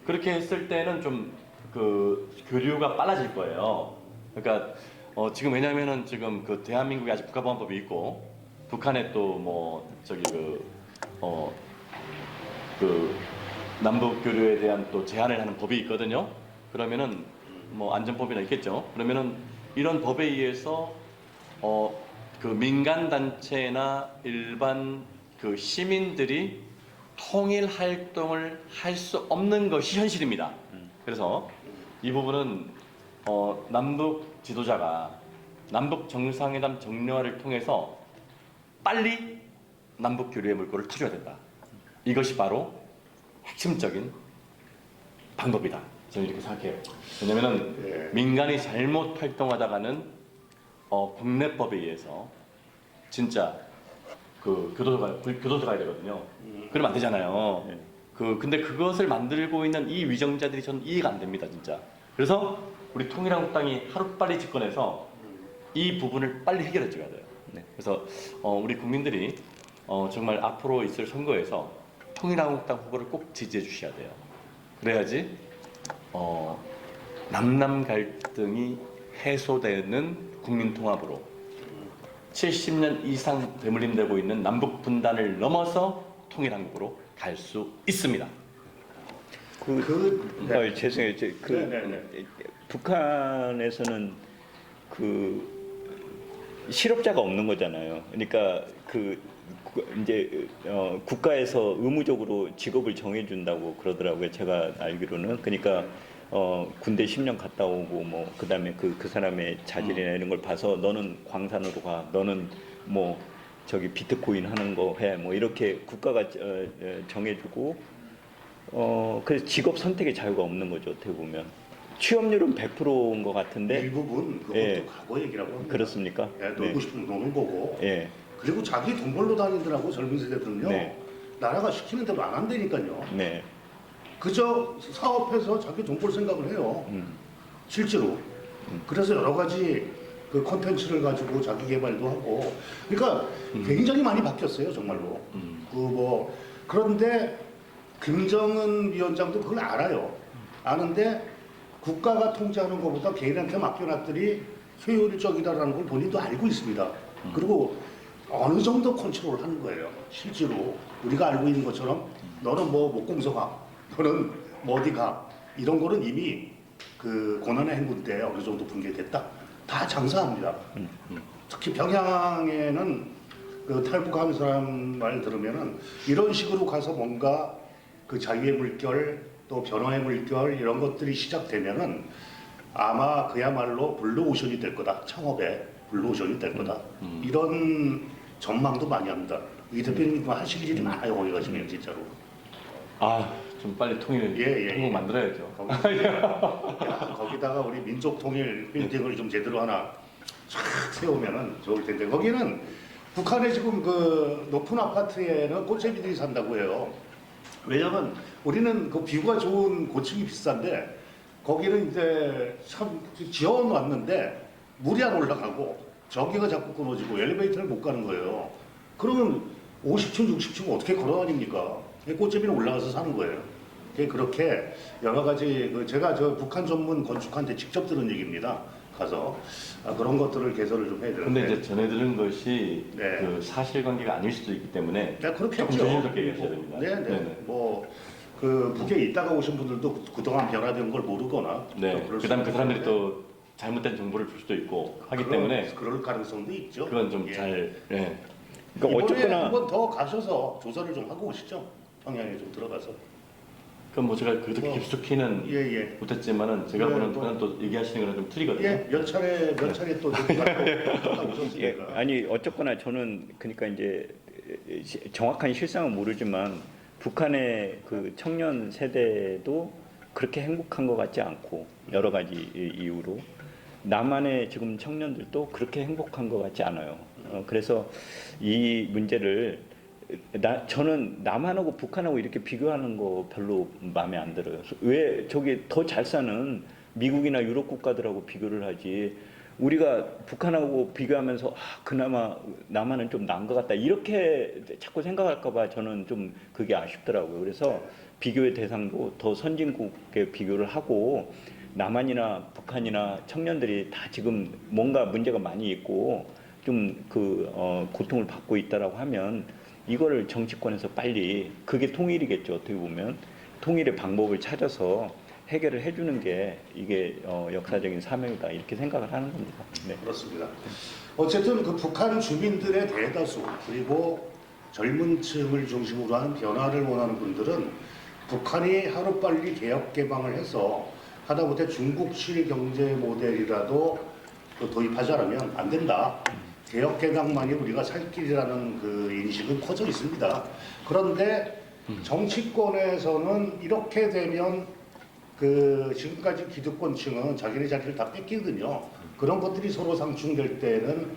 그렇게 했을 때는 좀 그 교류가 빨라질 거예요. 그러니까 지금 왜냐면은 지금 그 대한민국에 아직 국가보안법이 있고 북한에 또 뭐 저기 그 남북 교류에 대한 또 제한을 하는 법이 있거든요. 그러면은 뭐 안전법이나 있겠죠. 그러면은 이런 법에 의해서 그 민간 단체나 일반 그 시민들이 통일 활동을 할 수 없는 것이 현실입니다. 그래서 이 부분은 남북 지도자가 남북 정상회담 정례화를 통해서 빨리 남북 교류의 물꼬를 터줘야 된다. 이것이 바로 핵심적인 방법이다. 저는 이렇게 생각해요. 왜냐면은 민간이 잘못 활동하다가는 국내법에 의해서 진짜 그 교도소 가야 되거든요. 그러면 안 되잖아요. 근데 그것을 만들고 있는 이 위정자들이 저는 이해가 안 됩니다, 진짜. 그래서 우리 통일한국당이 하루빨리 집권해서 이 부분을 빨리 해결해 줘야 돼요. 그래서 우리 국민들이 정말 앞으로 있을 선거에서 통일한국당 후보를 꼭 지지해 주셔야 돼요. 그래야지 남남 갈등이 해소되는 국민통합으로 70년 이상 대물림되고 있는 남북 분단을 넘어서 통일한국으로 갈 수 있습니다. 죄송해요. 북한에서는 그 실업자가 없는 거잖아요. 그러니까 이제 국가에서 의무적으로 직업을 정해준다고 그러더라고요. 제가 알기로는. 그러니까 군대 10년 갔다 오고 뭐 그다음에 그 사람의 자질이나 이런 걸 봐서 너는 광산으로 가, 너는 뭐 저기 비트코인 하는 거 해, 뭐 이렇게 국가가 정해주고 그래서 직업 선택의 자유가 없는 거죠. 어떻게 보면 취업률은 100%인 것 같은데 일부분 그것도 예. 과거 얘기라고 합니다. 그렇습니까? 놀고 싶으면 노는 거고. 예. 그리고 자기 돈 벌러 다니더라고 젊은 세대들은요. 네. 나라가 시키는 대로 안 한다니까요. 네. 그저 사업해서 자기 돈 벌 생각을 해요. 실제로. 그래서 여러 가지 그 콘텐츠를 가지고 자기 개발도 하고. 그러니까 굉장히 많이 바뀌었어요, 정말로. 그런데 김정은 위원장도 그걸 알아요. 아는데 국가가 통제하는 것보다 개인한테 맡겨놨더니 효율적이다라는 걸 본인도 알고 있습니다. 그리고 어느 정도 컨트롤 하는 거예요. 실제로 우리가 알고 있는 것처럼 너는 뭐 목공소 가, 너는 뭐 어디 가, 이런 거는 이미 그 고난의 행군 때 어느 정도 분개됐다. 다 장사합니다. 특히 평양에는 그 탈북하는 사람 말 들으면은 이런 식으로 가서 뭔가 그 자유의 물결 또 변화의 물결 이런 것들이 시작되면은 아마 그야말로 블루오션이 될 거다. 창업에 블루오션이 될 거다. 이런 전망도 많이 합니다. 이 대표님 하실 일이 많아요. 거기 가시면 진짜로. 좀 빨리 통일 예. 한국 만들어야죠. 거기다가 우리 민족 통일 빌딩을 좀 제대로 하나 쫙 세우면은 좋을 텐데 거기는 북한에 지금 그 높은 아파트에는 꽃제비들이 산다고 해요. 왜냐면 우리는 그 뷰가 좋은 고층이 비싼데 거기는 이제 참 지어놨는데 물이 안 올라가고 전기가 자꾸 끊어지고 엘리베이터를 못 가는 거예요. 그러면 50층, 60층 어떻게 걸어다닙니까? 꽃제비는 올라가서 사는 거예요. 그렇게 여러 가지 제가 저 북한 전문 건축한테 직접 들은 얘기입니다. 가서 그런 것들을 개선을 좀 해야 근데 되는데. 이제 전해 들은 것이 네. 그 사실관계가 아닐 수도 있기 때문에 네, 그렇겠죠. 조금 조심스럽게 얘기하셔야 됩니다. 네, 네. 네네. 그 북에 있다가 오신 분들도 그동안 변화된 걸 모르거나. 네. 또 그럴 그다음 그 수도 사람들이 있는데. 또 잘못된 정보를 줄 수도 있고 하기 때문에 그럴 가능성도 있죠. 그건 좀 예. 잘 예. 그러니까 이번에 어쨌거나 한번 더 가셔서 조사를 좀 하고 오시죠. 평양에 좀 들어가서. 그럼 뭐 제가 그렇게 뭐, 깊숙이는 예. 못했지만은 제가 네, 보는 뭐. 그런 또 얘기하시는 거는 좀 틀리거든요. 예, 몇 차례 또 갔다 예, 오셨으니까. 아니 어쨌거나 저는 그러니까 이제 정확한 실상은 모르지만 북한의 그 청년 세대도 그렇게 행복한 것 같지 않고 여러 가지 이유로 남한의 지금 청년들도 그렇게 행복한 것 같지 않아요. 그래서 이 문제를 저는 남한하고 북한하고 이렇게 비교하는 거 별로 마음에 안 들어요. 왜 저기 더 잘 사는 미국이나 유럽 국가들하고 비교를 하지? 우리가 북한하고 비교하면서 그나마 남한은 좀 나은 것 같다 이렇게 자꾸 생각할까봐 저는 좀 그게 아쉽더라고요. 그래서 비교의 대상도 더 선진국에 비교를 하고 남한이나 북한이나 청년들이 다 지금 뭔가 문제가 많이 있고 좀 고통을 받고 있다라고 하면 이거를 정치권에서 빨리 그게 통일이겠죠. 어떻게 보면 통일의 방법을 찾아서 해결을 해주는 게 이게 역사적인 사명이다 이렇게 생각을 하는 겁니다. 네. 그렇습니다. 어쨌든 그 북한 주민들의 대다수 그리고 젊은 층을 중심으로 하는 변화를 원하는 분들은 북한이 하루빨리 개혁 개방을 해서 하다못해 중국식 경제 모델이라도 도입하자면 안 된다. 개혁 개방만이 우리가 살 길이라는 그 인식은 커져 있습니다. 그런데 정치권에서는 이렇게 되면 지금까지 기득권층은 자기네 자리를 다 뺏기거든요. 그런 것들이 서로 상충될 때는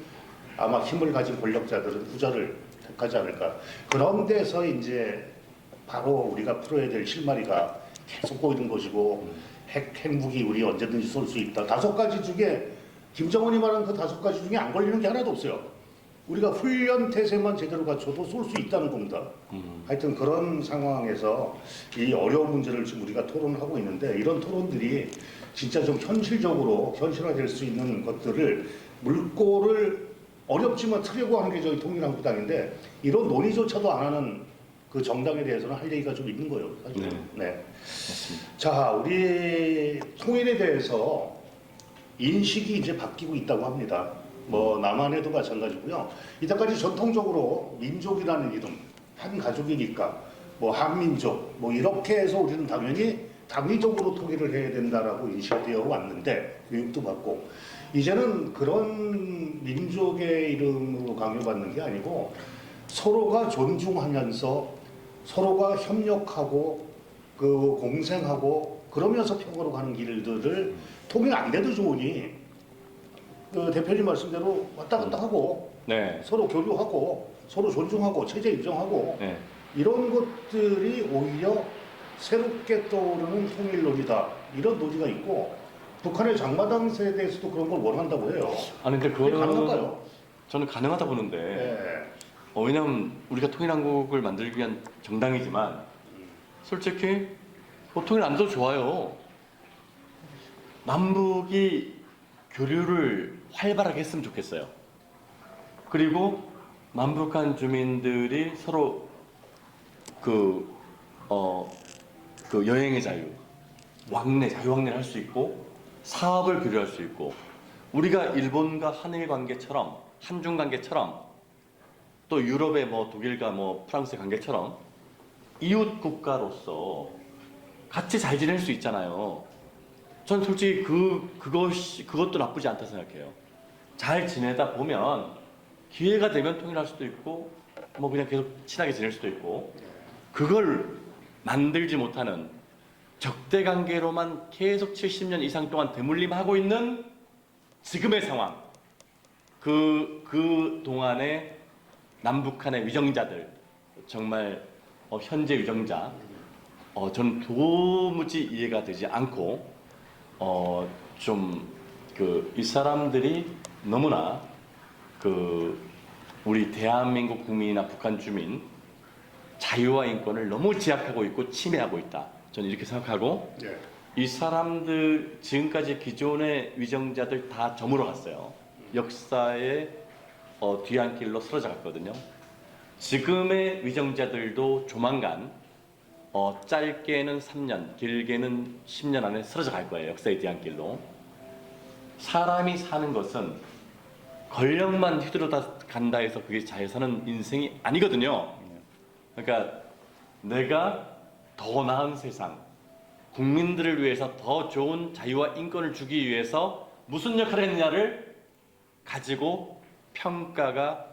아마 힘을 가진 권력자들은 후자를 택하지 않을까. 그런 데서 이제 바로 우리가 풀어야 될 실마리가 계속 보이는 것이고 핵무기 우리 언제든지 쏠 수 있다. 5가지 중에 김정은이 말한 그 5가지 중에 안 걸리는 게 하나도 없어요. 우리가 훈련 태세만 제대로 갖춰도 쏠 수 있다는 겁니다. 하여튼 그런 상황에서 이 어려운 문제를 지금 우리가 토론하고 있는데 이런 토론들이 진짜 좀 현실적으로 현실화될 수 있는 것들을 물꼬를 어렵지만 트려고 하는 게 저희 통일한국당인데 이런 논의조차도 안 하는 그 정당에 대해서는 할 얘기가 좀 있는 거예요. 사실. 네. 자, 우리 통일에 대해서 인식이 이제 바뀌고 있다고 합니다. 뭐 남한에도 마찬가지고요. 이때까지 전통적으로 민족이라는 이름, 한 가족이니까 뭐 한민족 뭐 이렇게 해서 우리는 당연히 당위적으로 통일을 해야 된다라고 인식되어 왔는데 교육도 받고 이제는 그런 민족의 이름으로 강요받는 게 아니고 서로가 존중하면서 서로가 협력하고 공생하고 그러면서 평화로 가는 길들을 통일 안 돼도 좋으니 대표님 말씀대로 왔다 갔다 하고 네. 서로 교류하고 서로 존중하고 체제 인정하고 네. 이런 것들이 오히려 새롭게 떠오르는 통일론이다 이런 논의가 있고 북한의 장마당 세대에서도 그런 걸 원한다고 해요. 아니 근데 그게 그거는 가능할까요? 저는 가능하다 보는데 네. 왜냐하면 우리가 통일한국을 만들기 위한 정당이지만 솔직히 뭐 통일 안 돼도 좋아요. 남북이 교류를 활발하게 했으면 좋겠어요. 그리고 남북한 주민들이 서로 그 여행의 자유, 자유왕래를 할 수 있고 사업을 교류할 수 있고 우리가 일본과 한일 관계처럼 한중 관계처럼 또 유럽의 뭐 독일과 뭐 프랑스의 관계처럼 이웃 국가로서 같이 잘 지낼 수 있잖아요. 전 솔직히 그것도 나쁘지 않다 생각해요. 잘 지내다 보면 기회가 되면 통일할 수도 있고 뭐 그냥 계속 친하게 지낼 수도 있고 그걸 만들지 못하는 적대 관계로만 계속 70년 이상 동안 대물림하고 있는 지금의 상황 그 동안에 남북한의 위정자들 정말 현재 위정자 저는 도무지 이해가 되지 않고 이 사람들이 너무나 우리 대한민국 국민이나 북한 주민 자유와 인권을 너무 제약하고 있고 침해하고 있다. 저는 이렇게 생각하고 예. 이 사람들 지금까지 기존의 위정자들 다 저물어 갔어요. 역사의 뒤안길로 쓰러져 갔거든요. 지금의 위정자들도 조만간 짧게는 3년, 길게는 10년 안에 쓰러져 갈 거예요. 역사의 뒤안길로. 사람이 사는 것은 권력만 휘두르다 간다 해서 그게 잘 사는 인생이 아니거든요. 그러니까 내가 더 나은 세상, 국민들을 위해서 더 좋은 자유와 인권을 주기 위해서 무슨 역할을 했느냐를 가지고 평가가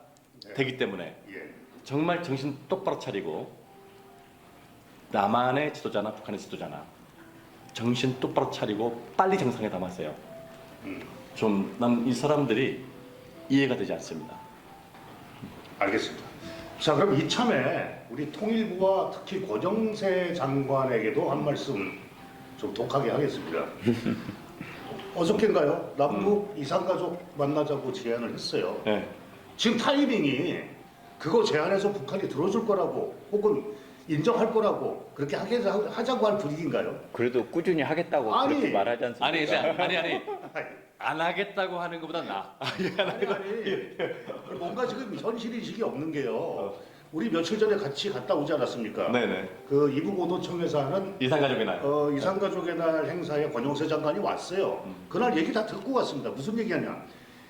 되기 때문에 예. 정말 정신 똑바로 차리고 남한의 지도자나 북한의 지도자나 정신 똑바로 차리고 빨리 정상에 담았어요. 좀 난 이 사람들이 이해가 되지 않습니다. 알겠습니다. 자, 그럼 이참에 우리 통일부와 특히 고정세 장관에게도 한 말씀 좀 독하게 하겠습니다. 어저께인가요? 남북 이산가족 만나자고 제안을 했어요. 네. 지금 타이밍이 그거 제안해서 북한이 들어줄 거라고 혹은 인정할 거라고 그렇게 하자고 할 분위기인가요? 그래도 꾸준히 하겠다고 아니, 그렇게 말하지 않습니까? 아니 이제 아니 안 하겠다고 하는 것보다 나. 뭔가 지금 현실인식이 없는 게요. 우리 며칠 전에 같이 갔다 오지 않았습니까? 네네. 그 이북오노청에서 하는 이산가족의 날. 이산가족의 날 행사에 권영세 장관이 왔어요. 그날 얘기 다 듣고 왔습니다. 무슨 얘기하냐?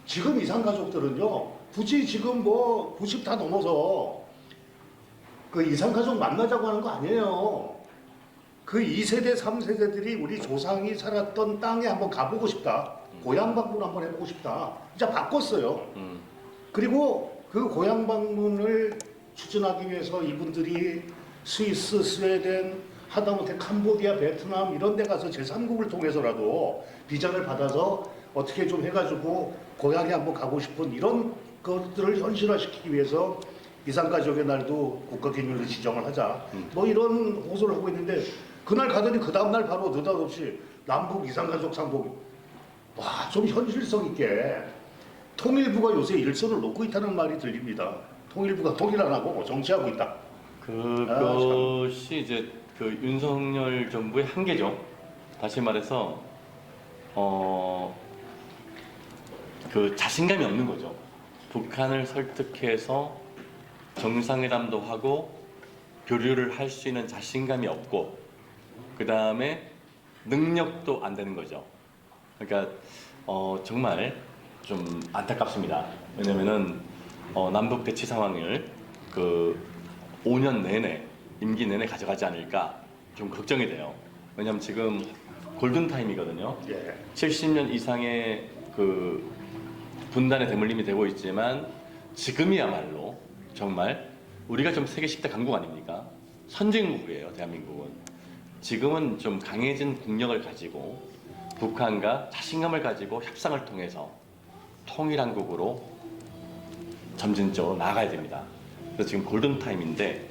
지금 이산가족들은요, 굳이 지금 뭐 90 다 넘어서 그 이산가족 만나자고 하는 거 아니에요. 그 2세대, 3세대들이 우리 조상이 살았던 땅에 한번 가보고 싶다. 고향 방문 한번 해보고 싶다. 이제 바꿨어요. 그리고 그 고향 방문을 추진하기 위해서 이분들이 스위스, 스웨덴, 하다못해 캄보디아, 베트남 이런 데 가서 제3국을 통해서라도 비자를 받아서 어떻게 좀 해가지고 고향에 한번 가고 싶은 이런 것들을 현실화시키기 위해서 이산가족의 날도 국가기념일로 지정을 하자. 뭐 이런 호소를 하고 있는데 그날 가더니 그 다음날 바로 느닷없이 남북 이산가족 상봉. 와, 좀 현실성 있게 통일부가 요새 일선을 놓고 있다는 말이 들립니다. 통일부가 통일 안 하고 정치하고 있다. 그것이 이제 그 윤석열 정부의 한계죠. 다시 말해서 그 자신감이 없는 거죠. 북한을 설득해서 정상회담도 하고 교류를 할 수 있는 자신감이 없고 그 다음에 능력도 안 되는 거죠. 그러니까 정말 좀 안타깝습니다. 왜냐면은 남북 대치 상황을 그 5년 내내 임기 내내 가져가지 않을까 좀 걱정이 돼요. 왜냐하면 지금 골든 타임이거든요. 예. 70년 이상의 그 분단의 대물림이 되고 있지만 지금이야말로 정말 우리가 좀 세계 10대 강국 아닙니까? 선진국이에요, 대한민국은. 지금은 좀 강해진 국력을 가지고 북한과 자신감을 가지고 협상을 통해서 통일한국으로 점진적으로 나아가야 됩니다. 그래서 지금 골든타임인데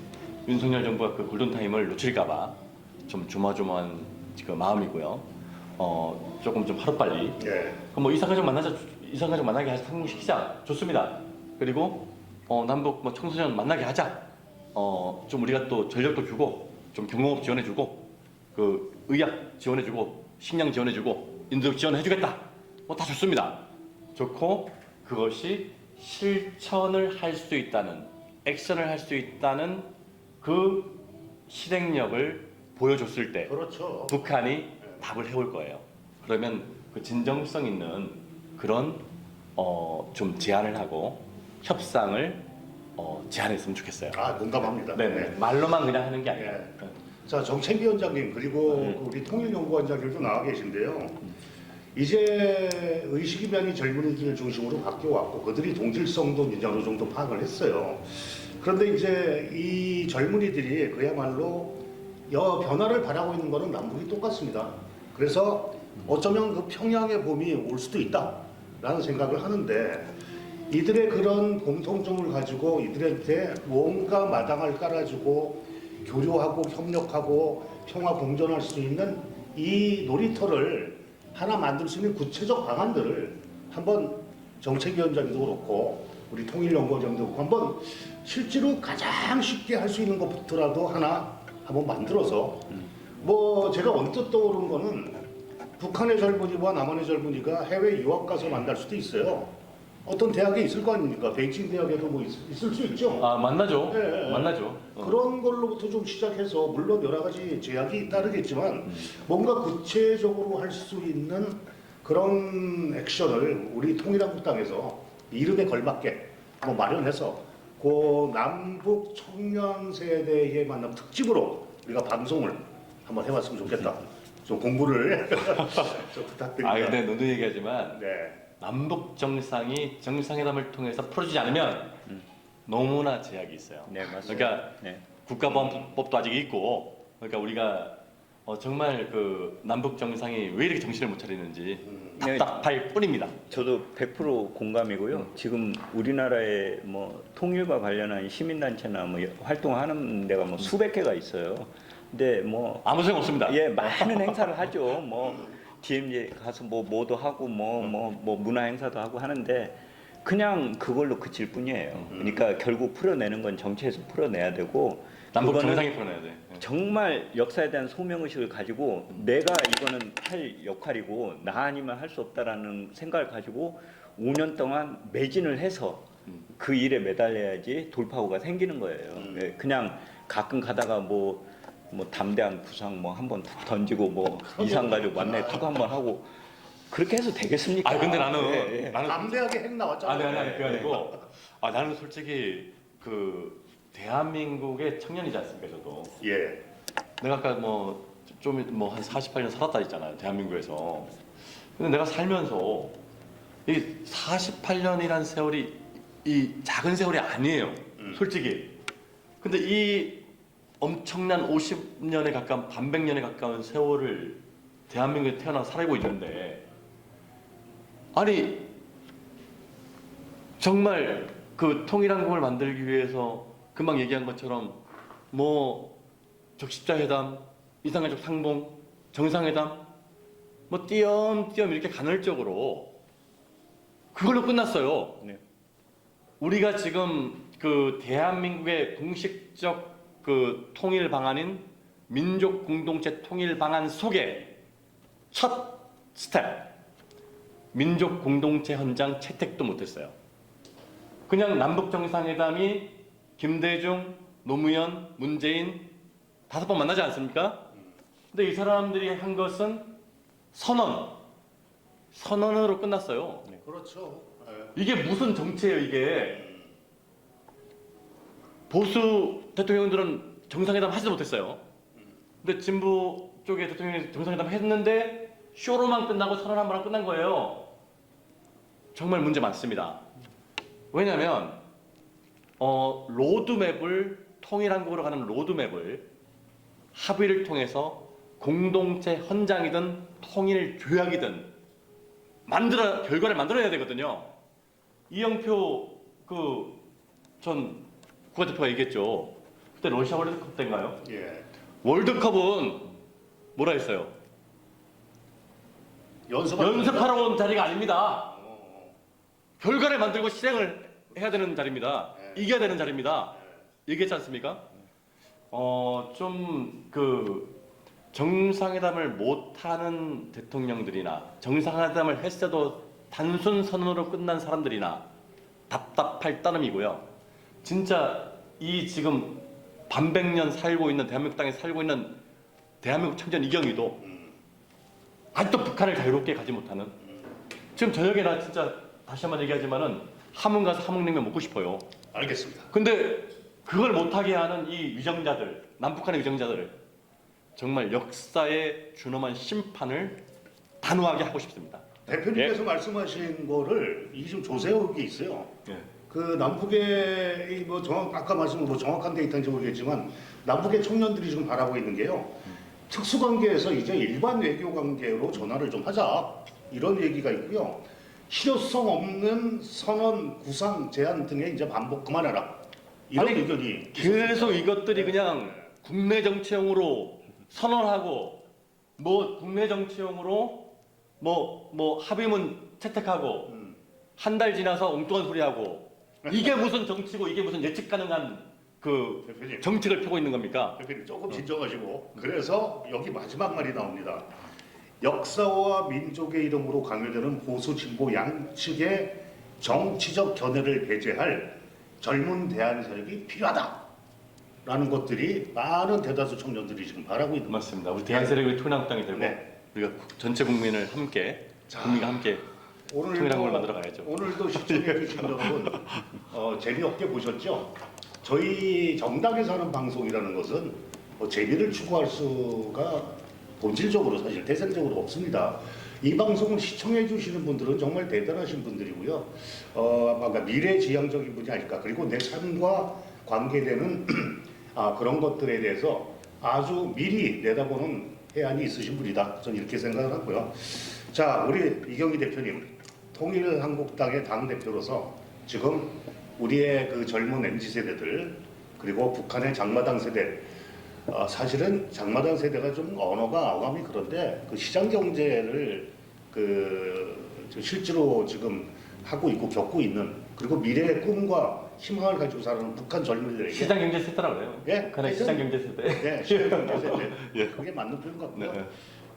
윤석열 정부가 그 골든타임을 놓칠까봐 좀 조마조마한 그 마음이고요. 조금 좀 하루빨리. 예. 그럼 뭐 이산가족 만나게 하자, 상봉시키자. 좋습니다. 그리고 남북 뭐 청소년 만나게 하자. 좀 우리가 또 전력도 주고 좀 경공업 지원해주고 그 의학 지원해주고 식량 지원해주고 인도적 지원해주겠다. 뭐 다 좋습니다. 좋고 그것이 실천을 할 수 있다는 액션을 할 수 있다는 그 실행력을 보여줬을 때 그렇죠. 북한이 답을 해올 거예요. 그러면 그 진정성 있는 그런 좀 제안을 하고 협상을 제안했으면 좋겠어요. 아, 공감합니다. 네네. 말로만 그냥 하는 게 아니라. 예. 자, 정책위원장님 그리고 우리 통일연구원장님도 나와 계신데요. 이제 의식이 변이 젊은이들 중심으로 바뀌어왔고 그들이 동질성도 이제 어느 정도 파악을 했어요. 그런데 이제 이 젊은이들이 그야말로 변화를 바라고 있는 것은 남북이 똑같습니다. 그래서 어쩌면 그 평양의 봄이 올 수도 있다라는 생각을 하는데 이들의 그런 공통점을 가지고 이들한테 뭔가 마당을 깔아주고 교류하고 협력하고 평화 공존할 수 있는 이 놀이터를 하나 만들 수 있는 구체적 방안들을 한번 정책위원장도 그렇고 우리 통일연구원장도 그렇고 한번 실제로 가장 쉽게 할 수 있는 것부터라도 하나 한번 만들어서 뭐 제가 언뜻 떠오른 거는 북한의 젊은이와 남한의 젊은이가 해외 유학 가서 만날 수도 있어요. 어떤 대학에 있을 거 아닙니까? 베이징 대학에도 뭐 있을 수 있죠. 아 만나죠. 예, 예. 만나죠. 그런 걸로부터 좀 시작해서 물론 여러 가지 제약이 따르겠지만 뭔가 구체적으로 할 수 있는 그런 액션을 우리 통일한국당에서 이름에 걸맞게 뭐 마련해서 그 남북 청년 세대의 만남 특집으로 우리가 방송을 한번 해봤으면 좋겠다. 좀 공부를 좀 부탁드립니다. 아 근데 너도 얘기하지만 네. 남북 정상이 정상회담을 통해서 풀어주지 않으면 너무나 제약이 있어요. 네, 맞습니다. 그러니까 네. 국가보안법도 아직 있고, 그러니까 우리가 정말 그 남북 정상이 왜 이렇게 정신을 못 차리는지 답답할 뿐입니다. 저도 100% 공감이고요. 지금 우리나라의 뭐 통일과 관련한 시민단체나 뭐 활동하는 데가 뭐 수백 개가 있어요. 근데 뭐 아무 소용 없습니다. 예, 많은 행사를 하죠. 뭐 DMZ 가서 뭐 뭐도 하고 뭐 문화 행사도 하고 하는데 그냥 그걸로 그칠 뿐이에요. 그러니까 결국 풀어내는 건 정치에서 풀어내야 되고 남북 그거는 정상이 풀어내야 돼. 정말 역사에 대한 소명의식을 가지고 내가 이거는 할 역할이고 나 아니면 할 수 없다라는 생각을 가지고 5년 동안 매진을 해서 그 일에 매달려야지 돌파구가 생기는 거예요. 예, 그냥 가끔 가다가 뭐 담대한 구상 뭐 한번 툭 던지고 뭐 이상가족 만나에 툭 한번 하고 그렇게 해서 되겠습니까? 아 근데 나는 예, 예. 나는 담대하게 핵 나왔잖아요. 아니 그게 아니고 나는 솔직히 그 대한민국의 청년이지 않습니까 저도. 예. 내가 아까 뭐 좀 뭐 한 48년 살았다 했잖아요 대한민국에서. 근데 내가 살면서 이 48년이란 세월이 이 작은 세월이 아니에요 솔직히. 근데 이 엄청난 50년에 가까운 반백년에 가까운 세월을 대한민국에 태어나 살고 있는데 아니 정말 그 통일한국을 만들기 위해서 금방 얘기한 것처럼 뭐 적십자회담, 이산가족 상봉, 정상회담 뭐 띄엄띄엄 이렇게 간헐적으로 그걸로 끝났어요. 네. 우리가 지금 그 대한민국의 공식적 그 통일 방안인 민족 공동체 통일 방안 속에 첫 스텝 민족 공동체 헌장 채택도 못했어요. 그냥 남북 정상회담이 김대중, 노무현, 문재인 5번 만나지 않습니까? 근데 이 사람들이 한 것은 선언으로 끝났어요. 그렇죠. 예. 이게 무슨 정치예요 이게? 보수 대통령들은 정상회담 하지도 못했어요. 근데 진보 쪽의 대통령이 정상회담 했는데 쇼로만 끝나고 선언 한 번만 끝난 거예요. 정말 문제 많습니다. 왜냐하면 로드맵을 통일한국으로 가는 로드맵을 합의를 통해서 공동체 헌장이든 통일 조약이든 결과를 만들어야 되거든요. 이영표 그 전 국가대표가 얘기했죠. 그때 러시아 월드컵 때인가요? 예. 월드컵은 뭐라 했어요? 연습하러 온 자리가 아닙니다. 결과를 만들고 실행을 해야 되는 자리입니다. 이겨야 되는 자리입니다. 얘기했지 않습니까? 좀 그 정상회담을 못하는 대통령들이나 정상회담을 했어도 단순 선언으로 끝난 사람들이나 답답할 따름이고요. 진짜 이 지금 반백년 살고 있는 대한민국 땅에 살고 있는 대한민국 청년 이경희도 아직도 북한을 자유롭게 가지 못하는 지금 저녁에 나 진짜 다시 한번 얘기하지만은 함흥 가서 함흥냉면 먹고 싶어요. 알겠습니다. 근데 그걸 못하게 하는 이 위정자들, 남북한의 위정자들을 정말 역사에 준엄한 심판을 단호하게 하고 싶습니다. 대표님께서 말씀하신 거를 이게 좀 조세호에 있어요. 예. 그 남북의 뭐 아까 말씀 뭐 정확한 데이터인지 모르겠지만 남북의 청년들이 지금 바라고 있는 게요. 특수관계에서 이제 일반 외교 관계로 전환을 좀 하자 이런 얘기가 있고요. 실효성 없는 선언, 구상, 제안 등의 이제 반복 그만해라 이런 아니, 의견이 계속 이것들이 그냥 국내 정치용으로 선언하고 뭐 국내 정치용으로 뭐 합의문 채택하고 한 달 지나서 엉뚱한 소리 하고 이게 무슨 정치고 이게 무슨 예측 가능한 그 대표님. 정책을 펴고 있는 겁니까? 대표님 조금 진정하시고 그래서 여기 마지막 말이 나옵니다. 역사와 민족의 이름으로 강요되는 보수 진보 양측의 정치적 견해를 배제할 젊은 대안 세력이 필요하다라는 것들이 많은 대다수 청년들이 지금 바라고 있는 겁니다. 맞습니다. 우리 대한세력이 통일한국당이 되고 네. 우리가 전체 국민을 함께 국민과 함께 통일한국을 만들어 가야죠. 오늘도 시청해 주신 여러분 재미없게 보셨죠? 저희 정당에서 하는 방송이라는 것은 재미를 추구할 수가 본질적으로 사실 대세적으로 없습니다. 이 방송을 시청해 주시는 분들은 정말 대단하신 분들이고요. 뭔가 미래지향적인 분이 아닐까. 그리고 내 삶과 관계되는 그런 것들에 대해서 아주 미리 내다보는 해안이 있으신 분이다. 저는 이렇게 생각을 하고요. 자, 우리 이경희 대표님, 통일한국당의 당대표로서 지금 우리의 그 젊은 MZ세대들 그리고 북한의 장마당 세대 사실은 장마당 세대가 좀 언어가 어감이 그런데 그 시장 경제를 실제로 지금 하고 있고 겪고 있는 그리고 미래의 꿈과 희망을 가지고 살아가는 북한 젊은이들에게 시장 경제 세대라고 그래요. 예? 북한의 시장 경제 세대. 네, 시장 경제 세대 예. 그게 맞는 표현 같고요. 네.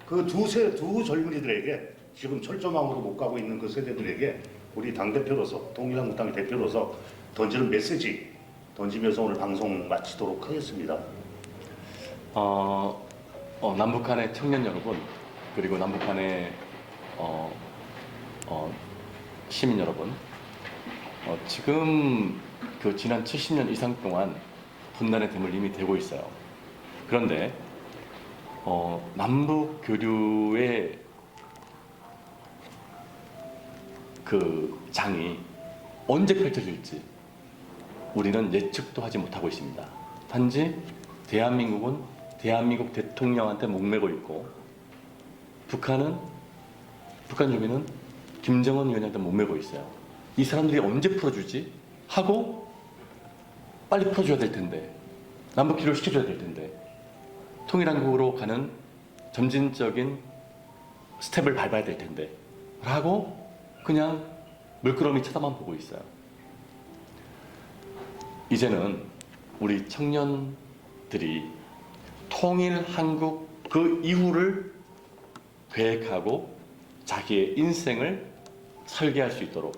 그 두 젊은이들에게 지금 철조망으로 못 가고 있는 그 세대들에게 우리 당 대표로서 통일한국당의 대표로서 던지는 메시지 던지면서 오늘 방송 마치도록 하겠습니다. 남북한의 청년 여러분 그리고 남북한의 시민 여러분, 지금 그 지난 70년 이상 동안 분단의 댐을 이미 대고 있어요. 그런데 남북 교류의 그 장이 언제 펼쳐질지 우리는 예측도 하지 못하고 있습니다. 단지 대한민국은 대한민국 대통령한테 목매고 있고 북한 주민은 김정은 위원장한테 목매고 있어요. 이 사람들이 언제 풀어주지? 하고 빨리 풀어줘야 될 텐데 남북 교류를 시켜줘야 될 텐데 통일한국으로 가는 점진적인 스텝을 밟아야 될 텐데 라고 그냥 물끄러미 쳐다만 보고 있어요. 이제는 우리 청년들이 통일한국 그 이후를 계획하고 자기의 인생을 설계할 수 있도록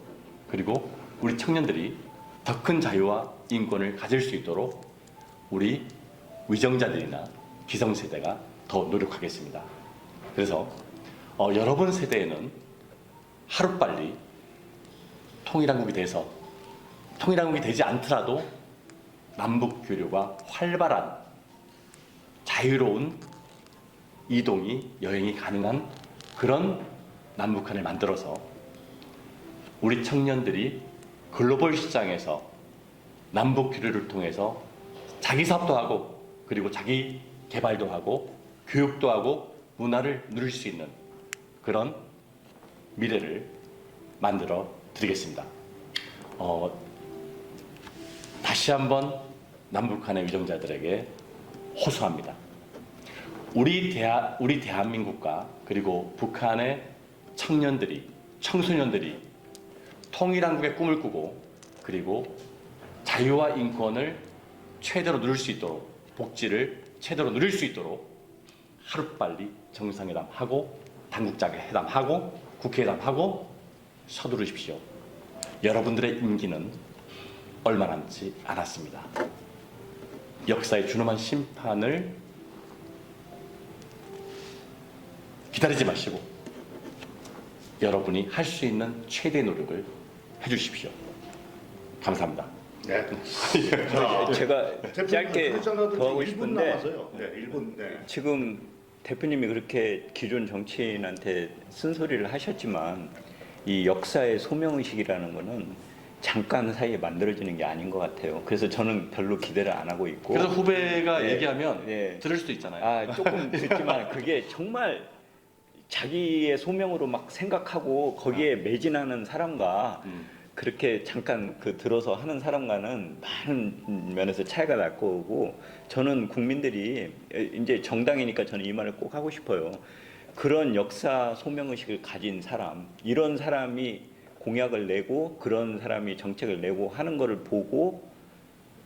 그리고 우리 청년들이 더 큰 자유와 인권을 가질 수 있도록 우리 위정자들이나 기성세대가 더 노력하겠습니다. 그래서 여러분 세대에는 하루빨리 통일한국이 돼서 통일한국이 되지 않더라도 남북 교류가 활발한 자유로운 이동이 여행이 가능한 그런 남북한을 만들어서 우리 청년들이 글로벌 시장에서 남북 교류를 통해서 자기 사업도 하고 그리고 자기 개발도 하고 교육도 하고 문화를 누릴 수 있는 그런 미래를 만들어 드리겠습니다. 다시 한번 남북한의 위정자들에게 호소합니다. 우리 대한민국과 그리고 북한의 청소년들이 통일한국의 꿈을 꾸고 그리고 자유와 인권을 최대로 누릴 수 있도록 복지를 최대로 누릴 수 있도록 하루빨리 정상회담하고 당국자계 회담하고 국회회담하고 서두르십시오. 여러분들의 임기는 얼마 남지 않았습니다. 역사의 준엄한 심판을 기다리지 마시고 여러분이 할 수 있는 최대의 노력을 해주십시오. 감사합니다. 네. 제가 짧게 더 하고 1분 싶은데 남아서요. 네, 1분. 네. 지금 대표님이 그렇게 기존 정치인한테 쓴소리를 하셨지만 이 역사의 소명의식이라는 거는 잠깐 사이에 만들어지는 게 아닌 것 같아요. 그래서 저는 별로 기대를 안 하고 있고 그래서 후배가 네, 얘기하면 네. 들을 수도 있잖아요. 조금 듣지만 그게 정말 자기의 소명으로 막 생각하고 거기에 매진하는 사람과 그렇게 잠깐 들어서 하는 사람과는 많은 면에서 차이가 날 거고 저는 국민들이 이제 정당이니까 저는 이 말을 꼭 하고 싶어요. 그런 역사 소명의식을 가진 사람, 이런 사람이 공약을 내고 그런 사람이 정책을 내고 하는 거를 보고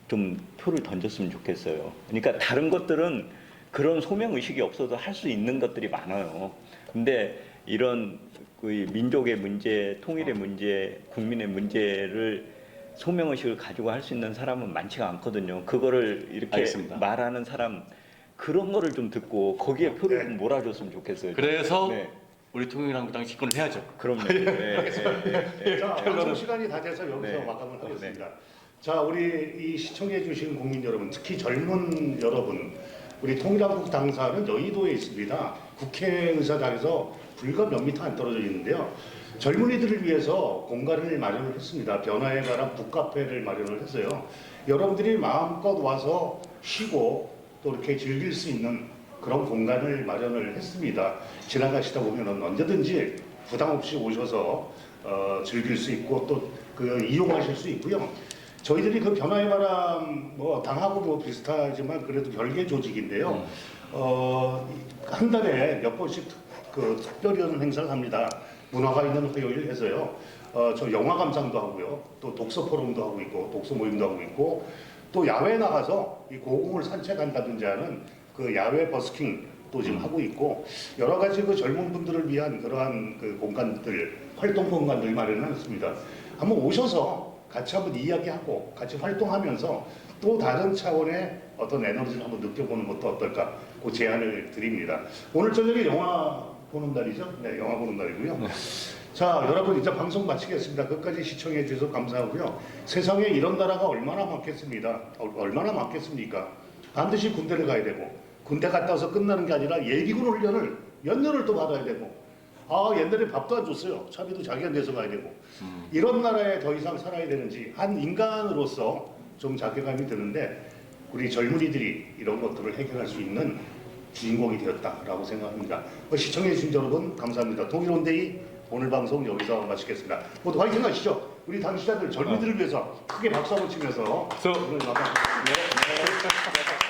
좀 표를 던졌으면 좋겠어요. 그러니까 다른 것들은 그런 소명 의식이 없어도 할 수 있는 것들이 많아요. 근데 이런 그 민족의 문제, 통일의 문제, 국민의 문제를 소명 의식을 가지고 할 수 있는 사람은 많지가 않거든요. 그거를 이렇게 알겠습니다. 말하는 사람 그런 거를 좀 듣고 거기에 표를 좀 몰아줬으면 좋겠어요. 그래서 네. 우리 통일한국당 집권을 해야죠. 그럼요. 네, 자, 방송 시간이 다 돼서 여기서 네. 마감을 하겠습니다. 자, 우리 이 시청해 주신 국민 여러분, 특히 젊은 여러분, 우리 통일한국 당사는 여의도에 있습니다. 국회의사당에서 불과 몇 미터 안 떨어져 있는데요. 젊은이들을 위해서 공간을 마련을 했습니다. 변화에 관한 북카페를 마련을 했어요. 여러분들이 마음껏 와서 쉬고 또 이렇게 즐길 수 있는 그런 공간을 마련을 했습니다. 지나가시다 보면 언제든지 부담 없이 오셔서 즐길 수 있고 또 그 이용하실 수 있고요. 저희들이 그 변화의 바람 뭐 당하고 뭐 비슷하지만 그래도 별개 조직인데요. 한 달에 몇 번씩 그 특별히 하는 행사를 합니다. 문화가 있는 화요일 해서요. 저 영화 감상도 하고요. 또 독서 포럼도 하고 있고 독서 모임도 하고 있고 또 야외에 나가서 이 고궁을 산책한다든지 하는 그 야외 버스킹도 지금 하고 있고 여러 가지 그 젊은 분들을 위한 그러한 그 공간들 활동 공간들 마련했습니다. 한번 오셔서 같이 한번 이야기하고 같이 활동하면서 또 다른 차원의 어떤 에너지를 한번 느껴보는 것도 어떨까 그 제안을 드립니다. 오늘 저녁에 영화 보는 날이죠? 네, 영화 보는 날이고요. 자, 여러분 이제 방송 마치겠습니다. 끝까지 시청해 주셔서 감사하고요. 세상에 이런 나라가 얼마나 많겠습니다. 얼마나 많겠습니까? 반드시 군대를 가야 되고 군대 갔다 와서 끝나는 게 아니라 예비군 훈련을 몇 년을 또 받아야 되고 옛날에 밥도 안 줬어요. 차비도 자기가 내서 가야 되고 이런 나라에 더 이상 살아야 되는지 한 인간으로서 좀 자괴감이 드는데 우리 젊은이들이 이런 것들을 해결할 수 있는 주인공이 되었다라고 생각합니다. 시청해 주신 여러분 감사합니다. 통일원데이 오늘 방송 여기서 마치겠습니다. 모두 화이팅 하시죠. 우리 당시자들 젊은이들을 위해서 크게 박수 한번 치면서 오늘 마감. 네.